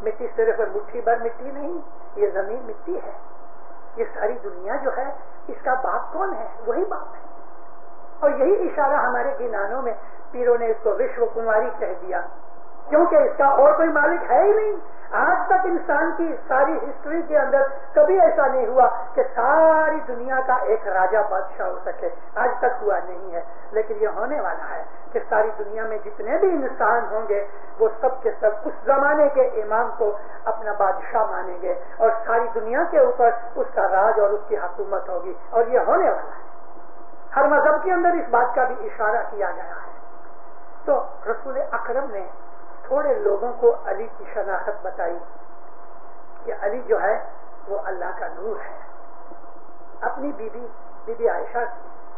مٹی صرف مٹھی بھر مٹی نہیں، یہ زمین مٹی ہے، یہ ساری دنیا جو ہے اس کا باپ کون ہے؟ وہی باپ ہے۔ اور یہی اشارہ ہمارے گنانوں میں پیروں نے اس کو وشو کماری کہہ دیا، کیونکہ اس کا اور کوئی مالک ہے ہی نہیں۔ آج تک انسان کی ساری ہسٹری کے اندر کبھی ایسا نہیں ہوا کہ ساری دنیا کا ایک راجہ بادشاہ ہو سکے، آج تک ہوا نہیں ہے، لیکن یہ ہونے والا ہے کہ ساری دنیا میں جتنے بھی انسان ہوں گے وہ سب کے سب اس زمانے کے امام کو اپنا بادشاہ مانیں گے، اور ساری دنیا کے اوپر اس کا راج اور اس کی حکومت ہوگی، اور یہ ہونے والا ہے۔ ہر مذہب کے اندر اس بات کا بھی اشارہ کیا گیا ہے۔ تو رسول اکرم نے تھوڑے لوگوں کو علی کی شناخت بتائی کہ علی جو ہے وہ اللہ کا نور ہے۔ اپنی بی بی عائشہ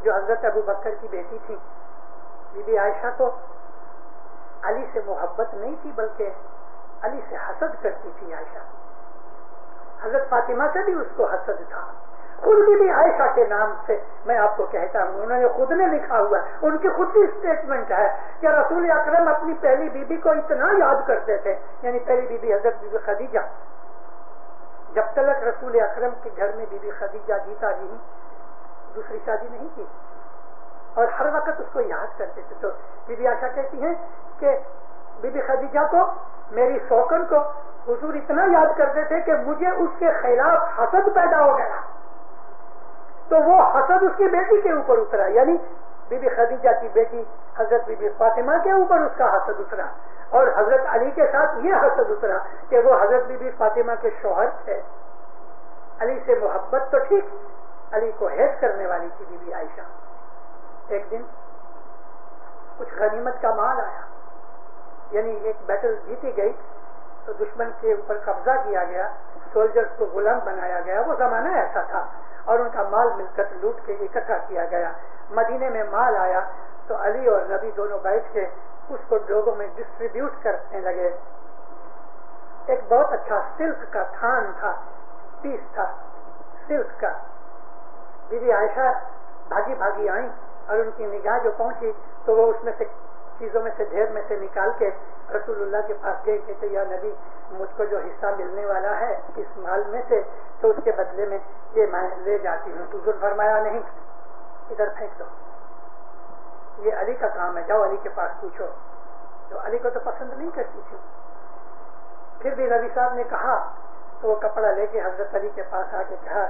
جو حضرت ابو بکر کی بیٹی تھی، بی بی عائشہ کو علی سے محبت نہیں تھی بلکہ علی سے حسد کرتی تھی عائشہ۔ حضرت فاطمہ سے بھی اس کو حسد تھا، خود بھی عائشہ کے نام سے میں آپ کو کہتا ہوں، انہوں نے خود نے لکھا ہوا ہے، ان کی خود کی اسٹیٹمنٹ ہے کہ رسول اکرم اپنی پہلی بیوی کو اتنا یاد کرتے تھے، یعنی پہلی بیوی حضرت بی بی خدیجہ، جب تک رسول اکرم کے گھر میں بی بی خدیجہ جیتا جی دوسری شادی نہیں کی، اور ہر وقت اس کو یاد کرتے تھے. تو بی بی عائشہ کہتی ہیں کہ بی بی خدیجہ کو، میری سوکن کو حضور اتنا یاد کرتے تھے کہ مجھے اس کے خلاف حسد پیدا ہو گیا، تو وہ حسد اس کی بیٹی کے اوپر اترا، یعنی بی بی خدیجہ کی بیٹی حضرت بی بی فاطمہ کے اوپر اس کا حسد اترا، اور حضرت علی کے ساتھ یہ حسد اترا کہ وہ حضرت بی بی فاطمہ کے شوہر تھے. علی سے محبت تو ٹھیک، علی کو ہیٹ کرنے والی تھی بی بی عائشہ. ایک دن کچھ غنیمت کا مال آیا، یعنی ایک بیٹل جیتی گئی تو دشمن کے اوپر قبضہ کیا گیا، سولجرز کو غلام بنایا گیا، وہ زمانہ ایسا تھا، اور ان کا مال ملکت لوٹ کے اکٹھا کیا گیا. مدینے میں مال آیا تو علی اور نبی دونوں بیٹھ کے اس کو لوگوں میں ڈسٹریبیوٹ کرنے لگے. ایک بہت اچھا سلک کا تھان تھا، پیس تھا سلک کا. بی بی عائشہ بھاگی بھاگی آئیں اور ان کی نگاہ جو پہنچی تو وہ اس میں سے چیزوں میں سے ڈھیر میں سے نکال کے رسول اللہ کے پاس گئے کہ یا نبی مجھ کو جو حصہ ملنے والا ہے اس مال میں سے تو اس کے بدلے میں یہ میں لے جاتی ہوں. حضور فرمایا نہیں، ادھر پھینک دو، یہ علی کا کام ہے، جاؤ علی کے پاس پوچھو. تو علی کو تو پسند نہیں کرتی تھی. پھر بھی نبی صاحب نے کہا تو وہ کپڑا لے کے حضرت علی کے پاس آ کے کہا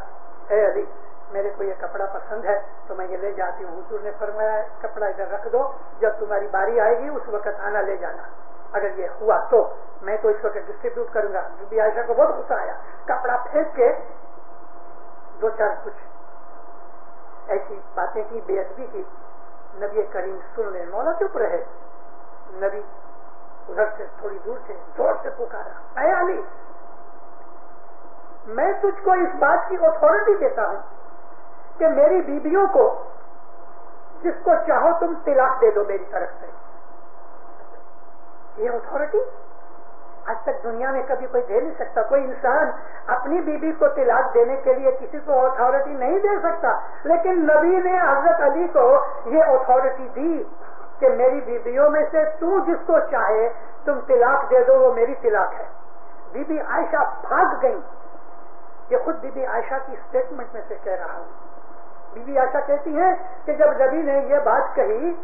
اے علی میرے کو یہ کپڑا پسند ہے تو میں یہ لے جاتی ہوں. حضور نے فرمایا کپڑا ادھر رکھ دو، جب تمہاری باری آئے گی اس وقت آنا لے جانا، اگر یہ ہوا تو میں تو اس وقت ڈسٹریبیوٹ کروں گا. بی بی عائشہ کو بہت غصہ آیا، کپڑا پھینک کے دو چار کچھ ایسی باتیں کی، بے ادبی کی. نبی کریم سن لیں، مولا چپ رہے. نبی ادھر سے تھوڑی دور سے زور سے پکارا اے علی، میں تجھ کو اس بات کی اتھارٹی دیتا ہوں کہ میری بیویوں کو جس کو چاہو تم طلاق دے دو میری طرف سے. یہ اتھارٹی آج تک دنیا میں کبھی کوئی دے نہیں سکتا. کوئی انسان اپنی بیوی کو طلاق دینے کے لیے کسی کو اتھارٹی نہیں دے سکتا، لیکن نبی نے حضرت علی کو یہ اتھارٹی دی کہ میری بیویوں میں سے تو جس کو چاہے تم طلاق دے دو، وہ میری طلاق ہے. بی بی عائشہ بھاگ گئی. یہ خود بی بی عائشہ کی اسٹیٹمنٹ میں سے کہہ رہا ہوں. بی بی عائشہ کہتی ہے کہ جب نبی نے یہ بات کہی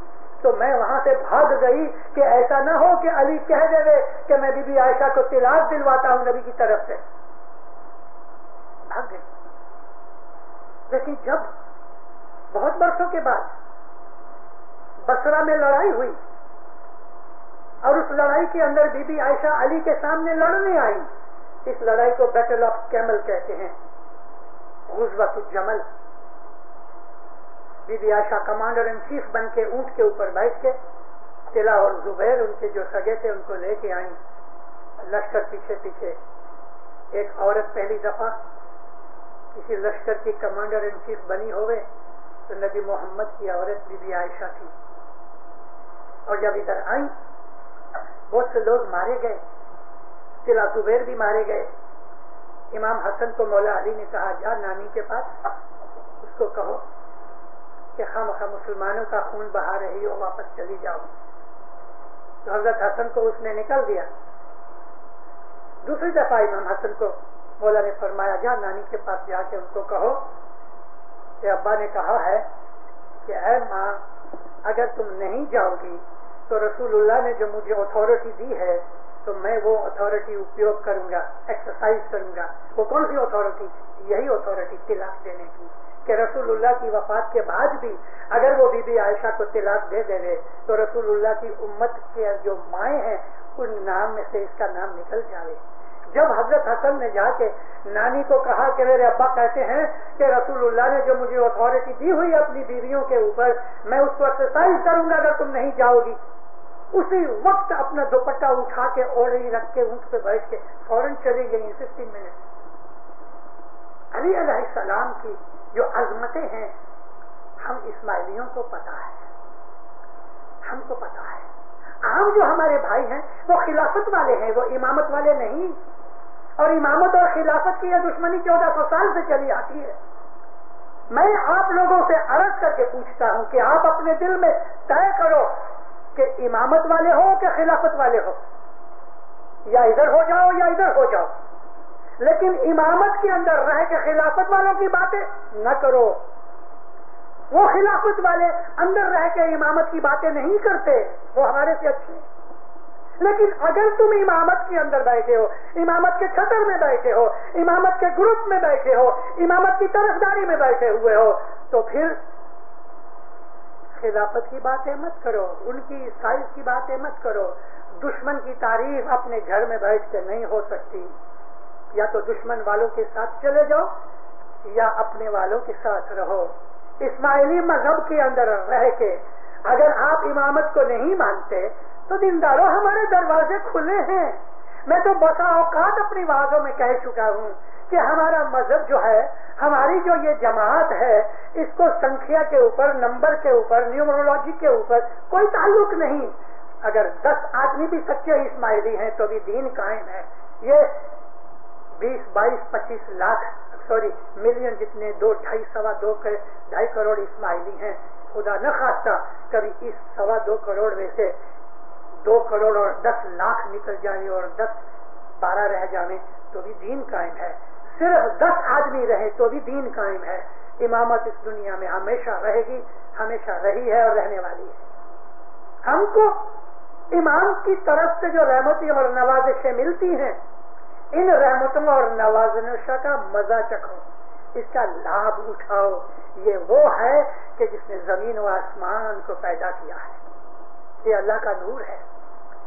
تو میں وہاں سے بھاگ گئی کہ ایسا نہ ہو کہ علی کہہ دے کہ میں بی بی عائشہ کو طلاق دلواتا ہوں نبی کی طرف سے. بھاگ گئی. لیکن جب بہت برسوں کے بعد بصرہ میں لڑائی ہوئی اور اس لڑائی کے اندر بی بی عائشہ علی کے سامنے لڑنے آئی، اس لڑائی کو بیٹل آف کیمل کہتے ہیں، غزوۃ الجمل. Bibi Bibi Aisha commander in chief بن کے اونٹ کے اوپر بیٹھ کے طلحہ اور زبیر ان کے جو سگے تھے ان کو لے کے آئیں. لشکر پیچھے پیچھے. ایک عورت پہلی دفعہ کسی لشکر کی کمانڈر ان چیف بنی ہوئے تو نبی محمد کی عورت بی بی عائشہ تھی. اور جب ادھر آئیں بہت سے لوگ مارے گئے، طلحہ زبیر بھی مارے گئے. امام حسن کو مولا علی نے کہا جا نانی کے پاس، اس کو کہو کہ خواہ مسلمانوں کا خون بہا رہی ہو، واپس چلی جاؤ. تو حضرت حسن کو اس نے نکل دیا. دوسری دفعہ امام حسن کو مولا نے فرمایا جا نانی کے پاس جا کے ان کو کہو کہ ابا نے کہا ہے کہ اے ماں اگر تم نہیں جاؤ گی تو رسول اللہ نے جو مجھے اتھارٹی دی ہے تو میں وہ اتھارٹی اپیوگ کروں گا، ایکسرسائز کروں گا. وہ کون سی اتھارٹی؟ یہی اتھارٹی طلاق دینے کی، کہ رسول اللہ کی وفات کے بعد بھی اگر وہ بی بی عائشہ کو طلاق دے دے تو رسول اللہ کی امت کے جو مائیں ہیں ان نام میں سے اس کا نام نکل جائے. جب حضرت حسن نے جا کے نانی کو کہا کہ میرے ابا کہتے ہیں کہ رسول اللہ نے جو مجھے اتھارٹی دی ہوئی اپنی بیویوں کے اوپر میں اس کو ایکسرسائز کروں گا اگر تم نہیں جاؤ گی، اسی وقت اپنا دوپٹہ اٹھا کے اوڑی رکھ کے اونٹ پہ بیٹھ کے فوراً چلی گئی 15 منٹ. علی علیہ السلام کی جو عظمتیں ہیں ہم اسماعیلیوں کو پتا ہے، ہم کو پتا ہے. عام جو ہمارے بھائی ہیں وہ خلافت والے ہیں، وہ امامت والے نہیں. اور امامت اور خلافت کی یہ دشمنی 1400 سال سے چلی آتی ہے. میں آپ لوگوں سے عرض کر کے پوچھتا ہوں کہ آپ اپنے دل میں طے کرو کہ امامت والے ہو کہ خلافت والے ہو، یا ادھر ہو جاؤ یا ادھر ہو جاؤ، لیکن امامت کے اندر رہ کے خلافت والوں کی باتیں نہ کرو۔ وہ خلافت والے اندر رہ کے امامت کی باتیں نہیں کرتے، وہ ہمارے سے اچھے ہیں، لیکن اگر تم امامت کے اندر بیٹھے ہو، امامت کے چھتر میں بیٹھے ہو، امامت کے گروپ میں بیٹھے ہو، امامت کی طرفداری میں بیٹھے ہوئے ہو، تو پھر خلافت کی باتیں مت کرو، ان کی سائز کی باتیں مت کرو۔ دشمن کی تعریف اپنے گھر میں بیٹھ کے نہیں ہو سکتی، یا تو دشمن والوں کے ساتھ چلے جاؤ یا اپنے والوں کے ساتھ رہو۔ اسماعیلی مذہب کے اندر رہ کے اگر آپ امامت کو نہیں مانتے تو دینداروں ہمارے دروازے کھلے ہیں۔ میں تو بسا اوقات اپنی وعظوں میں کہہ چکا ہوں کہ ہمارا مذہب جو ہے، ہماری جو یہ جماعت ہے، اس کو سنکھیا کے اوپر، نمبر کے اوپر، نیومرولوجی کے اوپر کوئی تعلق نہیں۔ اگر 10 آدمی بھی سچے اسماعیلی ہیں تو بھی دین قائم ہے۔ یہ 20، 22، 25 لاکھ ملین جتنے 2، 2.5، 2.5 کروڑ اسماعیلی ہیں، خدا نہ خواستہ کبھی اس 2.25 کروڑ میں سے 2 کروڑ اور 10 لاکھ نکل جائیں اور 10، 12 رہ جائیں تو بھی دین قائم ہے۔ صرف 10 آدمی رہے تو بھی دین قائم ہے۔ امامت اس دنیا میں ہمیشہ رہے گی، ہمیشہ رہی ہے اور رہنے والی ہے۔ ہم کو امام کی طرف سے جو رحمتیں اور نوازشیں ملتی ہیں، ان رحمتوں اور نوازشوں کا مزہ چکھو، اس کا لابھ اٹھاؤ۔ یہ وہ ہے کہ جس نے زمین و آسمان کو پیدا کیا ہے، یہ اللہ کا نور ہے۔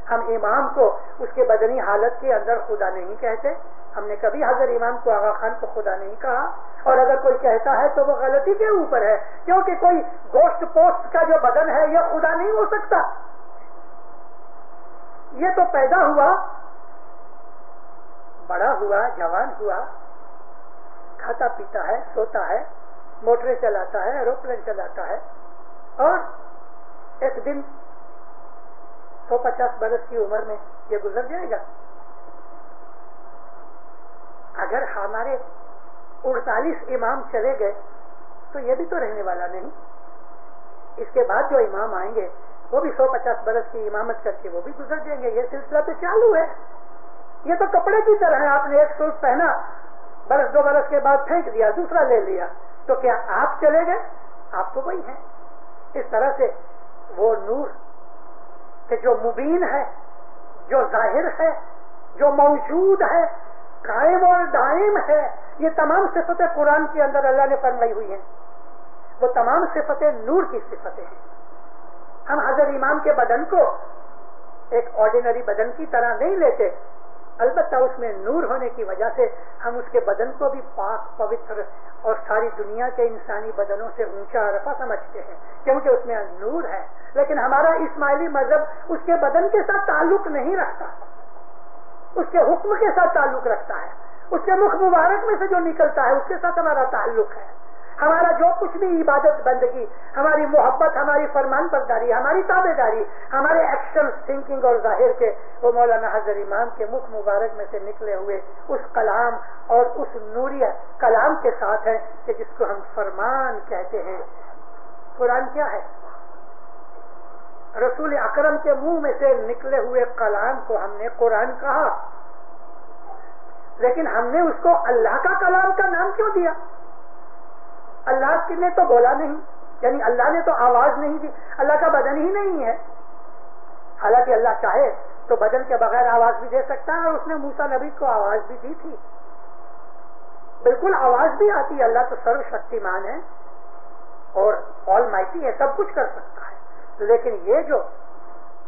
ہم امام کو اس کے بدنی حالت کے اندر خدا نہیں کہتے، ہم نے کبھی حضرت امام کو آغا خان کو خدا نہیں کہا، اور اگر کوئی کہتا ہے تو وہ غلطی کے اوپر ہے، کیونکہ کوئی گوشت پوست کا جو بدن ہے یہ خدا نہیں ہو سکتا۔ یہ تو پیدا ہوا، بڑا ہوا، جوان ہوا، کھاتا پیتا ہے، سوتا ہے، موٹریں چلاتا ہے، ایروپلین چلاتا ہے، اور ایک دن 150 برس کی عمر میں یہ گزر جائے گا۔ اگر ہمارے 48 امام چلے گئے تو یہ بھی تو رہنے والا نہیں۔ اس کے بعد جو امام آئیں گے وہ بھی 150 برس کی امامت کر کے وہ بھی گزر جائیں گے۔ یہ سلسلہ تو چالو ہے۔ یہ تو کپڑے کی طرح ہے، آپ نے ایک سوٹ پہنا، برس 2 برس کے بعد پھینک دیا، دوسرا لے لیا، تو کیا آپ چلے گئے؟ آپ تو وہی ہیں۔ اس طرح سے وہ نور کہ جو مبین ہے، جو ظاہر ہے، جو موجود ہے، قائم اور دائم ہے، یہ تمام صفتیں قرآن کے اندر اللہ نے فرمائی ہوئی ہیں۔ وہ تمام صفتیں نور کی صفتیں ہیں۔ ہم حضرت امام کے بدن کو ایک آرڈینری بدن کی طرح نہیں لیتے، البتہ اس میں نور ہونے کی وجہ سے ہم اس کے بدن کو بھی پاک، پوتر اور ساری دنیا کے انسانی بدنوں سے اونچا رفع سمجھتے ہیں، کیونکہ اس میں نور ہے۔ لیکن ہمارا اسماعیلی مذہب اس کے بدن کے ساتھ تعلق نہیں رکھتا، اس کے حکم کے ساتھ تعلق رکھتا ہے، اس کے مخ مبارک میں سے جو نکلتا ہے اس کے ساتھ ہمارا تعلق ہے۔ ہمارا جو کچھ بھی عبادت بندگی، ہماری محبت، ہماری فرمان برداری، ہماری تابع داری، ہمارے ایکشن، تھنکنگ اور ظاہر کے، وہ مولانا حضرت امام کے مخ مبارک میں سے نکلے ہوئے اس کلام اور اس نوری کلام کے ساتھ ہے کہ جس کو ہم فرمان کہتے ہیں۔ قرآن کیا ہے؟ رسول اکرم کے منہ میں سے نکلے ہوئے کلام کو ہم نے قرآن کہا، لیکن ہم نے اس کو اللہ کا کلام کا نام کیوں دیا؟ اللہ نے تو بولا نہیں، یعنی اللہ نے تو آواز نہیں دی، اللہ کا بدن ہی نہیں ہے۔ حالانکہ اللہ چاہے تو بدن کے بغیر آواز بھی دے سکتا ہے، اور اس نے موسیٰ نبی کو آواز بھی دی تھی، بالکل آواز بھی آتی ہے۔ اللہ تو سرو شکتیمان ہے اور آل مائٹی ہے، سب کچھ کر سکتا ہے۔ لیکن یہ جو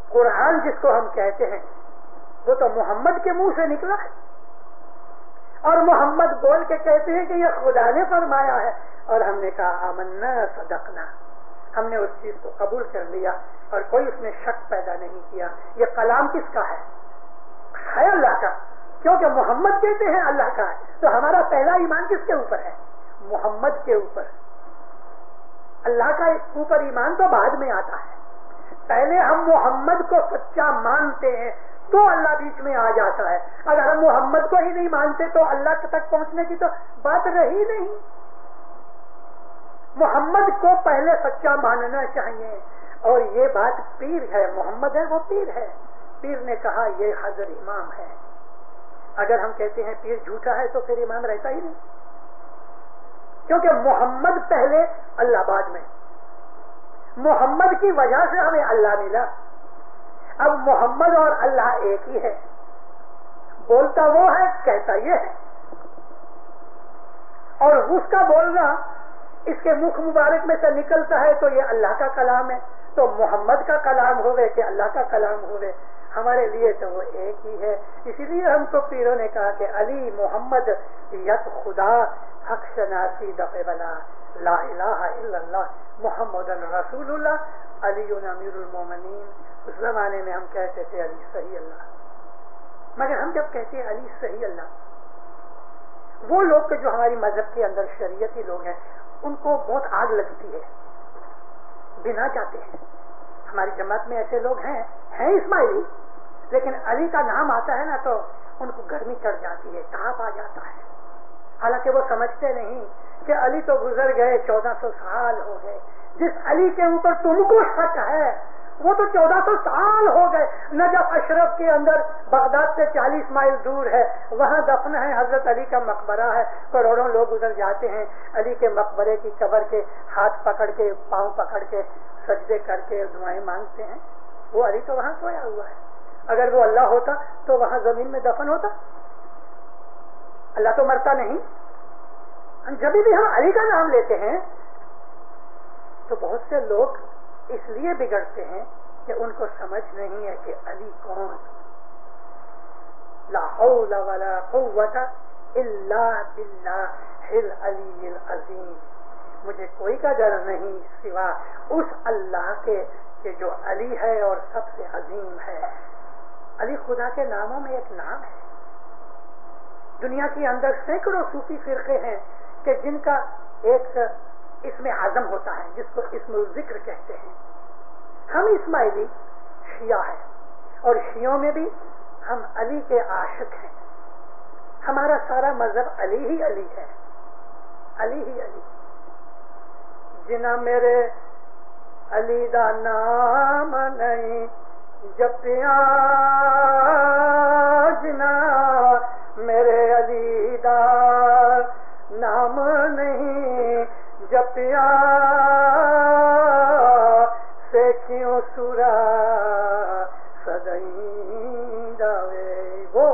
قرآن جس کو ہم کہتے ہیں وہ تو محمد کے منہ سے نکلا ہے، اور محمد بول کے کہتے ہیں کہ یہ خدا نے فرمایا ہے، اور ہم نے کہا آمنا صدقنا، ہم نے اس چیز کو قبول کر لیا اور کوئی اس میں شک پیدا نہیں کیا۔ یہ کلام کس کا ہے اللہ کا، کیونکہ محمد کہتے ہیں اللہ کا ہے، تو ہمارا پہلا ایمان کس کے اوپر ہے؟ محمد کے اوپر۔ اللہ کا اوپر ایمان تو بعد میں آتا ہے، پہلے ہم محمد کو سچا مانتے ہیں تو اللہ بیچ میں آ جاتا ہے۔ اگر ہم محمد کو ہی نہیں مانتے تو اللہ تک پہنچنے کی تو بات رہی نہیں۔ محمد کو پہلے سچا ماننا چاہیے. اور یہ بات پیر ہے، محمد ہے وہ پیر ہے. پیر نے کہا یہ حضر امام ہے. اگر ہم کہتے ہیں پیر جھوٹا ہے تو پھر امام رہتا ہی نہیں، کیونکہ محمد پہلے اللہ بعد میں. محمد کی وجہ سے ہمیں اللہ ملا. اب محمد اور اللہ ایک ہی ہے، بولتا وہ ہے کہتا یہ ہے. اور اس کا بولنا اس کے مکھ مبارک میں سے نکلتا ہے تو یہ اللہ کا کلام ہے. تو محمد کا کلام ہوئے کہ اللہ کا کلام ہوئے، ہمارے لیے تو وہ ایک ہی ہے. اسی لیے ہم کو پیروں نے کہا کہ علی محمد یک خدا حق شناسی دفع بلا لا الہ الا اللہ محمد رسول اللہ علی امیر المومنین. اس زمانے میں ہم کہتے تھے علی صحیح اللہ. مگر ہم جب کہتے ہیں علی صحیح اللہ، وہ لوگ جو ہماری مذہب کے اندر شریعتی لوگ ہیں ان کو بہت آگ لگتی ہے، بنا چاہتے ہیں. ہماری جماعت میں ایسے لوگ ہیں اسماعیلی، لیکن علی کا نام آتا ہے نا تو ان کو گرمی چڑھ جاتی ہے، تاپ آ جاتا ہے. حالانکہ وہ سمجھتے نہیں کہ علی تو گزر گئے، 1400 سال ہو گئے. جس علی کے اوپر تم کو شک ہے وہ تو 1400 سال ہو گئے. نجف اشرف کے اندر بغداد سے 40 مائل دور ہے، وہاں دفن ہے، حضرت علی کا مقبرہ ہے. کروڑوں لوگ ادھر جاتے ہیں، علی کے مقبرے کی قبر کے ہاتھ پکڑ کے پاؤں پکڑ کے سجدے کر کے دعائیں مانگتے ہیں. وہ علی تو وہاں سویا ہوا ہے. اگر وہ اللہ ہوتا تو وہاں زمین میں دفن ہوتا. اللہ تو مرتا نہیں. جب بھی ہم علی کا نام لیتے ہیں تو بہت سے لوگ اس لیے بگڑتے ہیں کہ ان کو سمجھ نہیں ہے کہ علی کون. لا حول ولا قوت الا باللہ العلی العظیم. مجھے کوئی کا ڈر نہیں سوا اس اللہ کے کہ جو علی ہے اور سب سے عظیم ہے. علی خدا کے ناموں میں ایک نام ہے. دنیا کے اندر سینکڑوں صوفی فرقے ہیں کہ جن کا ایک اسم اعظم ہوتا ہے جس کو اسم الذکر کہتے ہیں. ہم اسماعیلی شیعہ ہیں اور شیعوں میں بھی ہم علی کے عاشق ہیں. ہمارا سارا مذہب علی ہی علی ہے، علی ہی علی. جنا میرے علی دا نام نہیں جپیاں، جنا میرے علی دا نام نہیں جپیاں، سے کیوں سورا سدائیں جاوے. وہ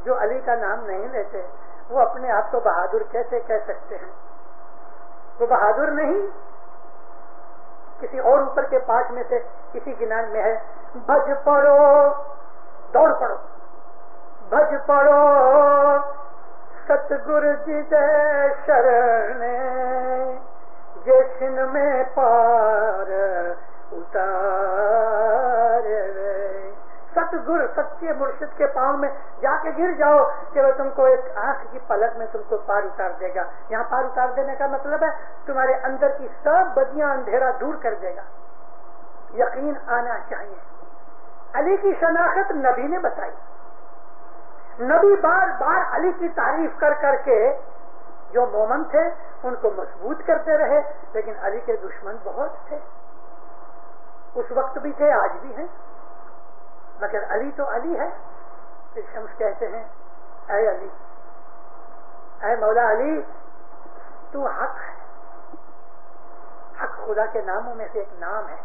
جو علی کا نام نہیں لیتے وہ اپنے آپ کو بہادر کیسے کہہ سکتے ہیں؟ وہ بہادر نہیں. کسی اور اوپر کے پاس میں سے کسی گنان میں ہے بھج پڑو دوڑ پڑو، بھج پڑو ستگر جی دے شرنے جیسن میں پار اتارے. ستگر سچے مرشد کے پاؤں میں جا کے گر جاؤ کہ وہ تم کو ایک آنکھ کی پلک میں تم کو پار اتار دے گا. یہاں پار اتار دینے کا مطلب ہے تمہارے اندر کی سب بدیاں اندھیرا دور کر دے گا. یقین آنا چاہیے. علی کی شناخت نبی نے بتائی. نبی بار بار علی کی تعریف کر کر کے جو مومن تھے ان کو مضبوط کرتے رہے، لیکن علی کے دشمن بہت تھے. اس وقت بھی تھے، آج بھی ہیں، مگر علی تو علی ہے. پھر شمس کہتے ہیں اے علی، اے مولا علی تو حق ہے. حق خدا کے ناموں میں سے ایک نام ہے.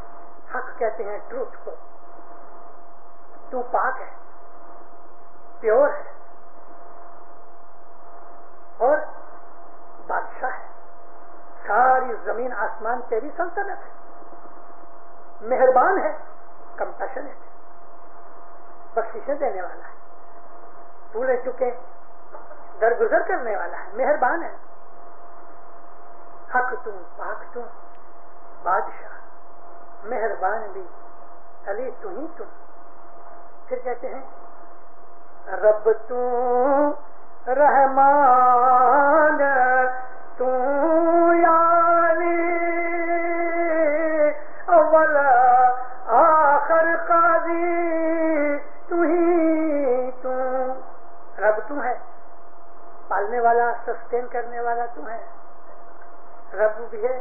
حق کہتے ہیں ٹروتھ کو. تو پاک ہے، پیور ہے اور بادشاہ ہے. ساری زمین آسمان تیری سلطنت ہے. مہربان ہے، کمپیشنیٹ ہے، بخششیں دینے والا ہے، بھولے چکے درگزر کرنے والا ہے، مہربان ہے. حق تم، پاک تم، بادشاہ، مہربان بھی، علی تو ہی تم. پھر کہتے ہیں رب تو رحمان تو یعنی اول آخر قاضی تو ہی تو. رب تو ہے، پالنے والا، سسٹین کرنے والا تو ہے. رب بھی ہے،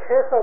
600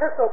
600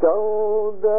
14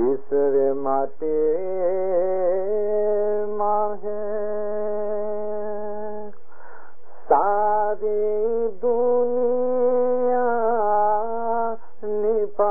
ઈશ્વરે માટે માહે સારી દુનિયા નિપાઈ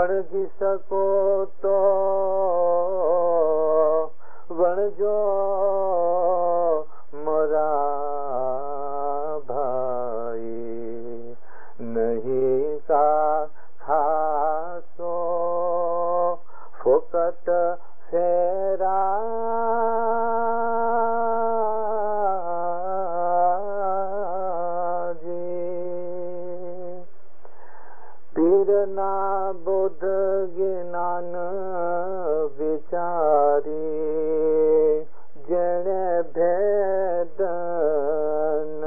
વણગી શકો તો વણજો મોરા ભાઈ, નહીં કા ખાસો ફોકટ ફેરાજી. પીરના બોધ જ્ઞાન વિચારી જેણે ભેદ ન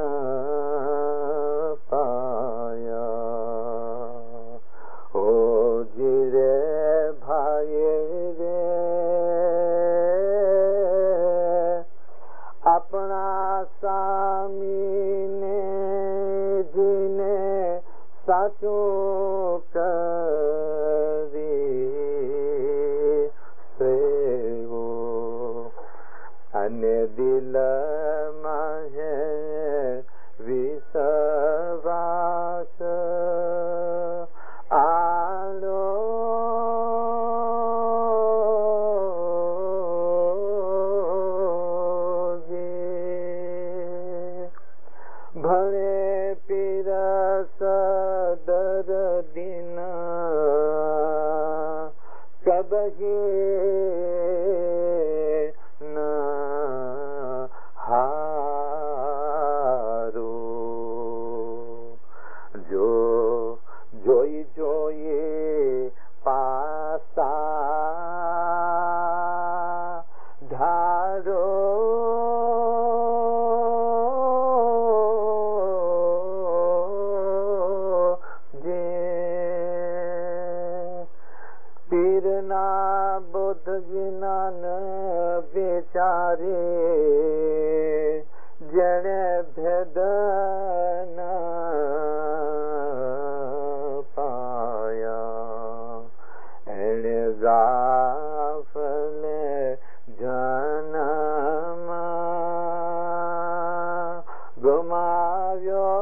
પાયા, ઓ જીરે ભાઈ રે આપણા સ્વામીને જીને સાચું કરી સેવો, અને દિલમાં હે વિશ્વાસ આલો ભણે પીરસ દર્દીન કબહી ન હારું. જો જોઈ જોઈ પાસા ધારો, પીરના બોધ જ્ઞાન વિચારે જેણે ભેદ ન પાયા, એણે ગાફલે જન્મ ગુમાવ્યો.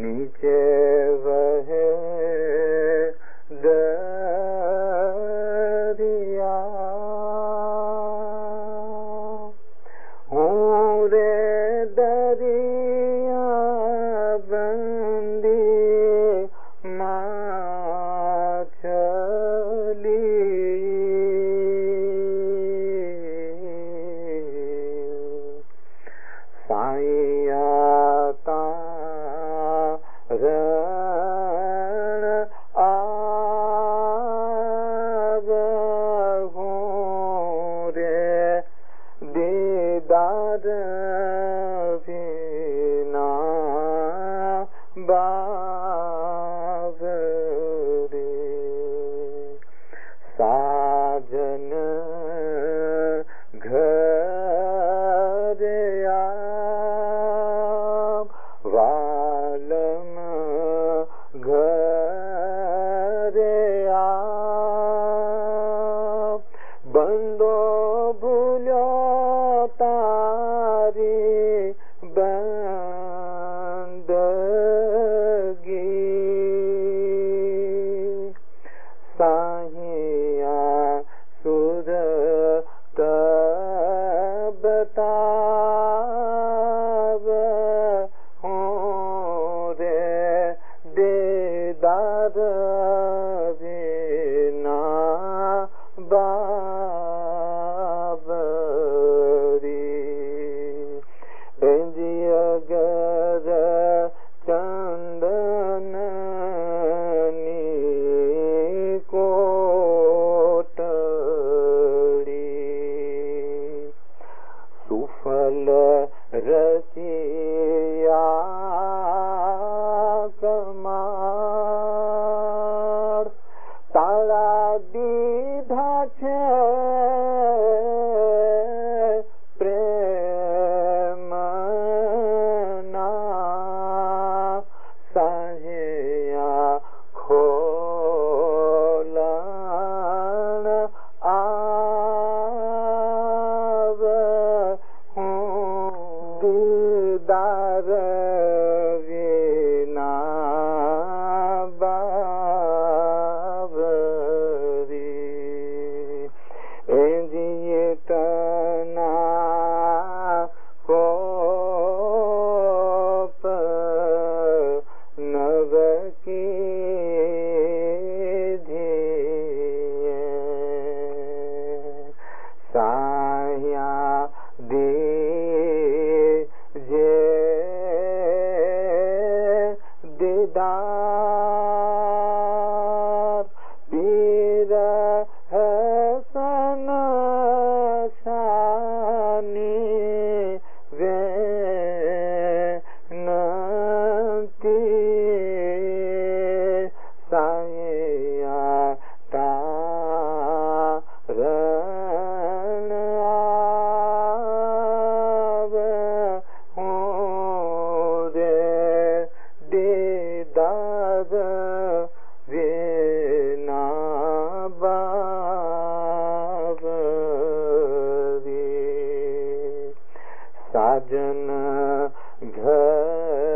નીચે વહે દરિયા, હું રે દરિયા બંદી માછલી, સાયા રણ આવહું રે દીદાર વિના બાવરે, સાજન ઘરે વાલમ ઘરે બંદો ભૂલ્યો તારી બંદગી, સાહિયા સુર બતાવ હું રે દેદાર વિના બાબરી, એંજી અગર ચંદનની કોટડી, સુફલ રચિયા કમાડ, તાળા દીધા છે પ્રેમના, સાહિયા ખોલણ આ دیدار وینا باوری انجی تنا کو نو کی سایہ دیجے دیدار پیر حسن شانی وینتی سایہ تارن دیدار وینا باوری ساجن گھر